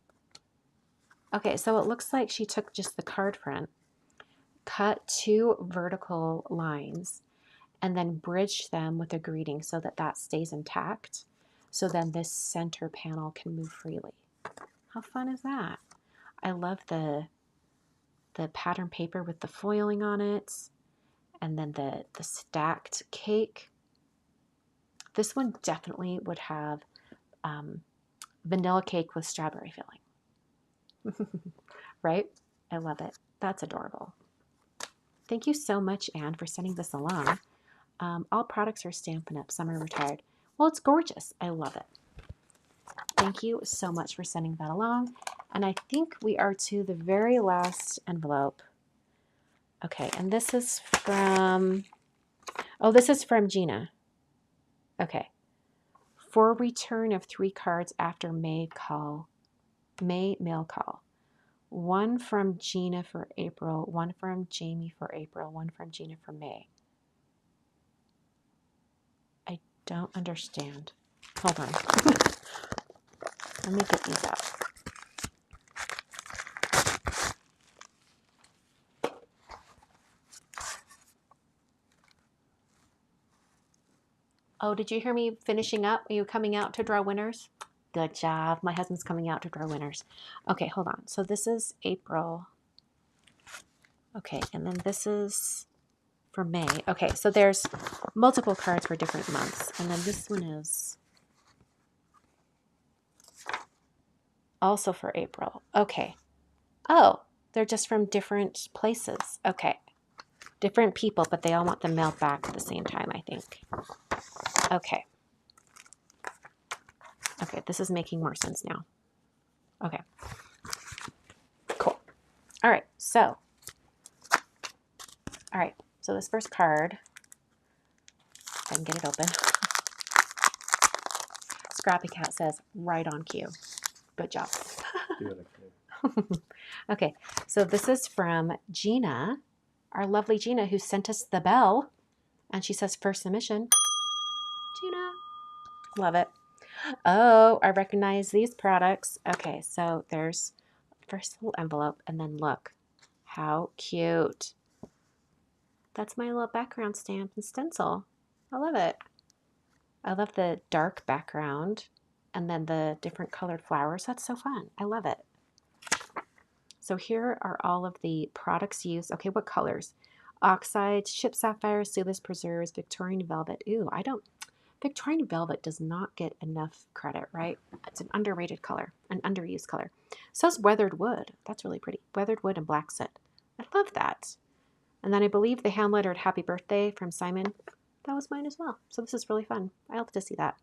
Okay, so it looks like she took just the card front, cut 2 vertical lines, and then bridge them with a greeting so that that stays intact. So then this center panel can move freely. How fun is that? I love the pattern paper with the foiling on it, and then the stacked cake. This one definitely would have vanilla cake with strawberry filling. Right? I love it. That's adorable. Thank you so much, Anne, for sending this along. All products are Stampin' Up. Some are retired. Well, it's gorgeous. I love it. Thank you so much for sending that along. And I think we are to the very last envelope. Okay, and this is from, this is from Gina. Okay. For return of 3 cards after May mail call. 1 from Gina for April, 1 from Jamie for April, 1 from Gina for May. I don't understand. Hold on. Let me get these out. Oh, did you hear me finishing up? Are you coming out to draw winners? Good job. My husband's coming out to draw winners. Okay, hold on. So this is April. Okay, and then this is for May. Okay, so there's multiple cards for different months. And then this one is also for April. Okay. Oh, they're just from different places. Okay. Different people, but they all want them mailed back at the same time, I think. Okay. Okay, this is making more sense now. Okay. Cool. All right, so this first card, if I can get it open. Scrappy Cat says, right on cue. Good job. Okay, so this is from Gina, our lovely Gina, who sent us the bell. And she says first submission. Gina. Love it. Oh, I recognize these products. Okay, so there's first little envelope, and then look how cute. That's my little background stamp and stencil. I love it. I love the dark background and then the different colored flowers. That's so fun. I love it. So here are all of the products used. Okay, what colors? Oxides, chip sapphire, seedless preserves, Victorian velvet. Ooh, Victorian velvet does not get enough credit, right? It's an underrated color, an underused color. So is weathered wood. That's really pretty. Weathered wood and black soot. I love that. And then I believe the hand lettered happy birthday from Simon. That was mine as well. So this is really fun. I love to see that.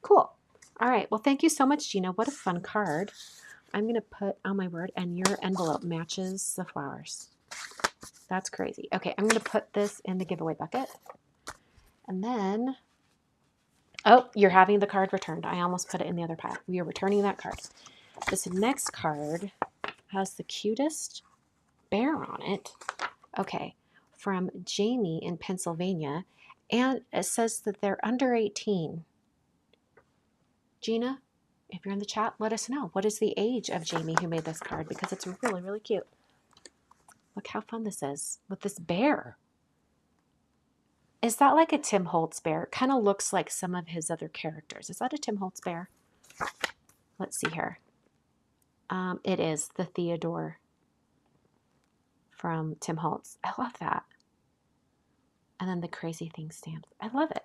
Cool. All right. Well, thank you so much, Gina. What a fun card. I'm going to put, oh my word, and your envelope matches the flowers. That's crazy. Okay, I'm going to put this in the giveaway bucket. And then, oh, you're having the card returned. I almost put it in the other pile. We are returning that card. This next card has the cutest bear on it. Okay, from Jamie in Pennsylvania. And it says that they're under 18. Gina, if you're in the chat, let us know. What is the age of Jamie who made this card? Because it's really, really cute. Look how fun this is with this bear. Is that like a Tim Holtz bear? It kind of looks like some of his other characters. Is that a Tim Holtz bear? Let's see here. It is the Theodore from Tim Holtz. I love that. And then the crazy thing stamps. I love it.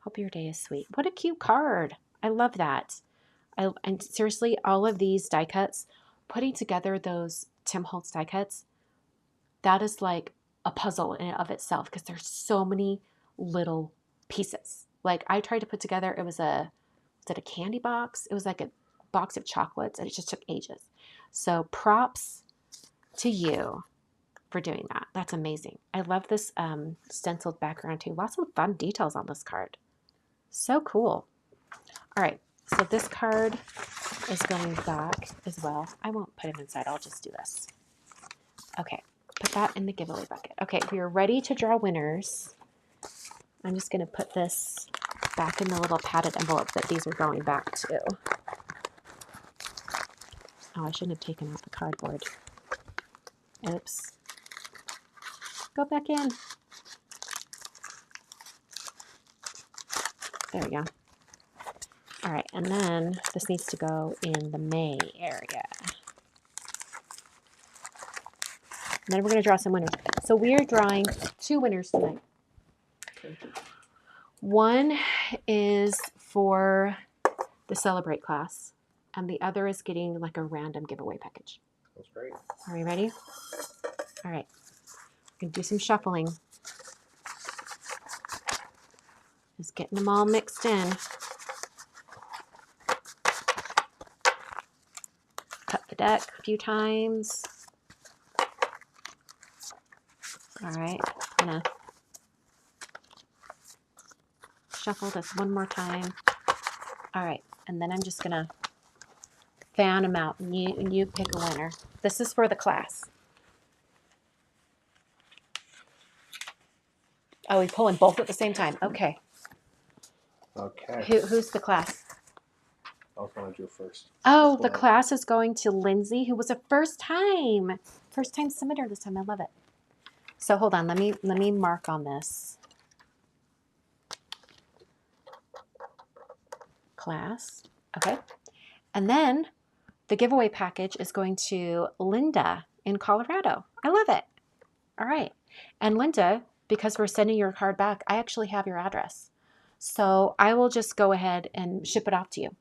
Hope your day is sweet. What a cute card. I love that. And seriously, all of these die cuts, putting together those Tim Holtz die cuts, that is like a puzzle in and of itself because there's so many little pieces. Like I tried to put together, was it a candy box? It was like a box of chocolates and it just took ages. So props to you for doing that. That's amazing. I love this stenciled background too. Lots of fun details on this card. So cool. All right, so this card is going back as well. I won't put it inside. I'll just do this. Okay, put that in the giveaway bucket. Okay, we are ready to draw winners. I'm just going to put this back in the little padded envelope that these are going back to. Oh, I shouldn't have taken out the cardboard. Oops. Go back in. There we go. All right, and then this needs to go in the May area. And then we're going to draw some winners. So we are drawing 2 winners tonight. One is for the Celebrate class, and the other is getting like a random giveaway package. That's great. Are you ready? All right. We're going to do some shuffling. Just getting them all mixed in. Cut the deck a few times. All right. I'm going to shuffle this one more time. All right. And then I'm just going to fan them out, and you pick a winner. This is for the class. Oh, we pull in both at the same time. Okay. Okay. Who's the class? I was going to do first. Oh, the class is going to Lindsay, who was a first-time submitter this time. I love it. So hold on. Let me mark on this. Class. Okay. And then the giveaway package is going to Linda in Colorado. I love it. All right. And Linda, because we're sending your card back, I actually have your address. So I will just go ahead and ship it off to you.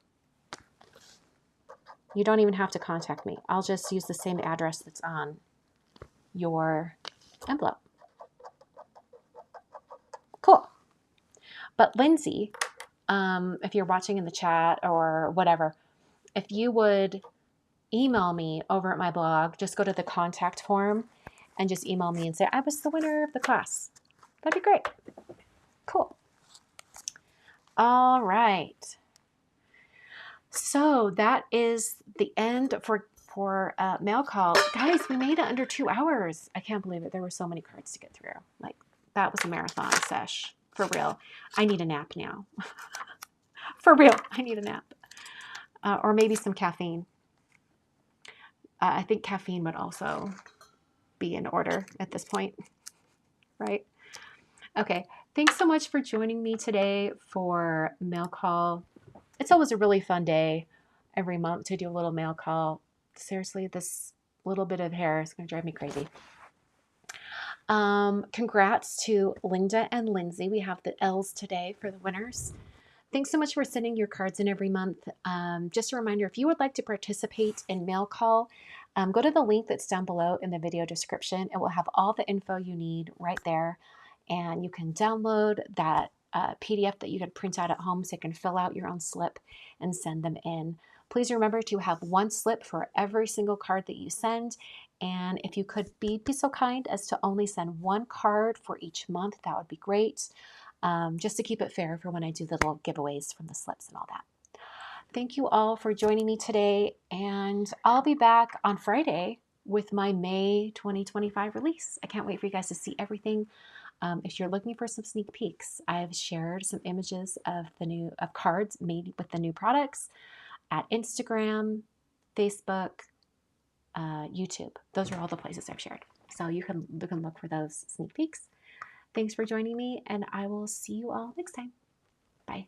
You don't even have to contact me. I'll just use the same address that's on your envelope. Cool. But Lindsay, if you're watching in the chat or whatever, if you would email me over at my blog, just go to the contact form and just email me and say, I was the winner of the class. That'd be great. Cool. All right. So that is the end for mail call. Guys, we made it under 2 hours. I can't believe it. There were so many cards to get through. Like That was a marathon sesh. For real. I need a nap now. For real, I need a nap. Or maybe some caffeine. I think caffeine would also be in order at this point, right? Okay, thanks so much for joining me today for mail call. It's always a really fun day every month to do a little mail call. Seriously, this little bit of hair is going to drive me crazy. Congrats to Linda and Lindsay. We have the L's today for the winners. Thanks so much for sending your cards in every month. Just a reminder, if you would like to participate in mail call, go to the link that's down below in the video description. It will have all the info you need right there. And you can download that PDF that you can print out at home so you can fill out your own slip and send them in. Please remember to have one slip for every single card that you send. And if you could be so kind as to only send one card for each month, that would be great. Just to keep it fair for when I do the little giveaways from the slips and all that. Thank you all for joining me today, and I'll be back on Friday with my May 2025 release. I can't wait for you guys to see everything. If you're looking for some sneak peeks, I've shared some images of cards made with the new products at Instagram, Facebook, YouTube. Those are all the places I've shared. So you can look for those sneak peeks. Thanks for joining me, and I will see you all next time. Bye.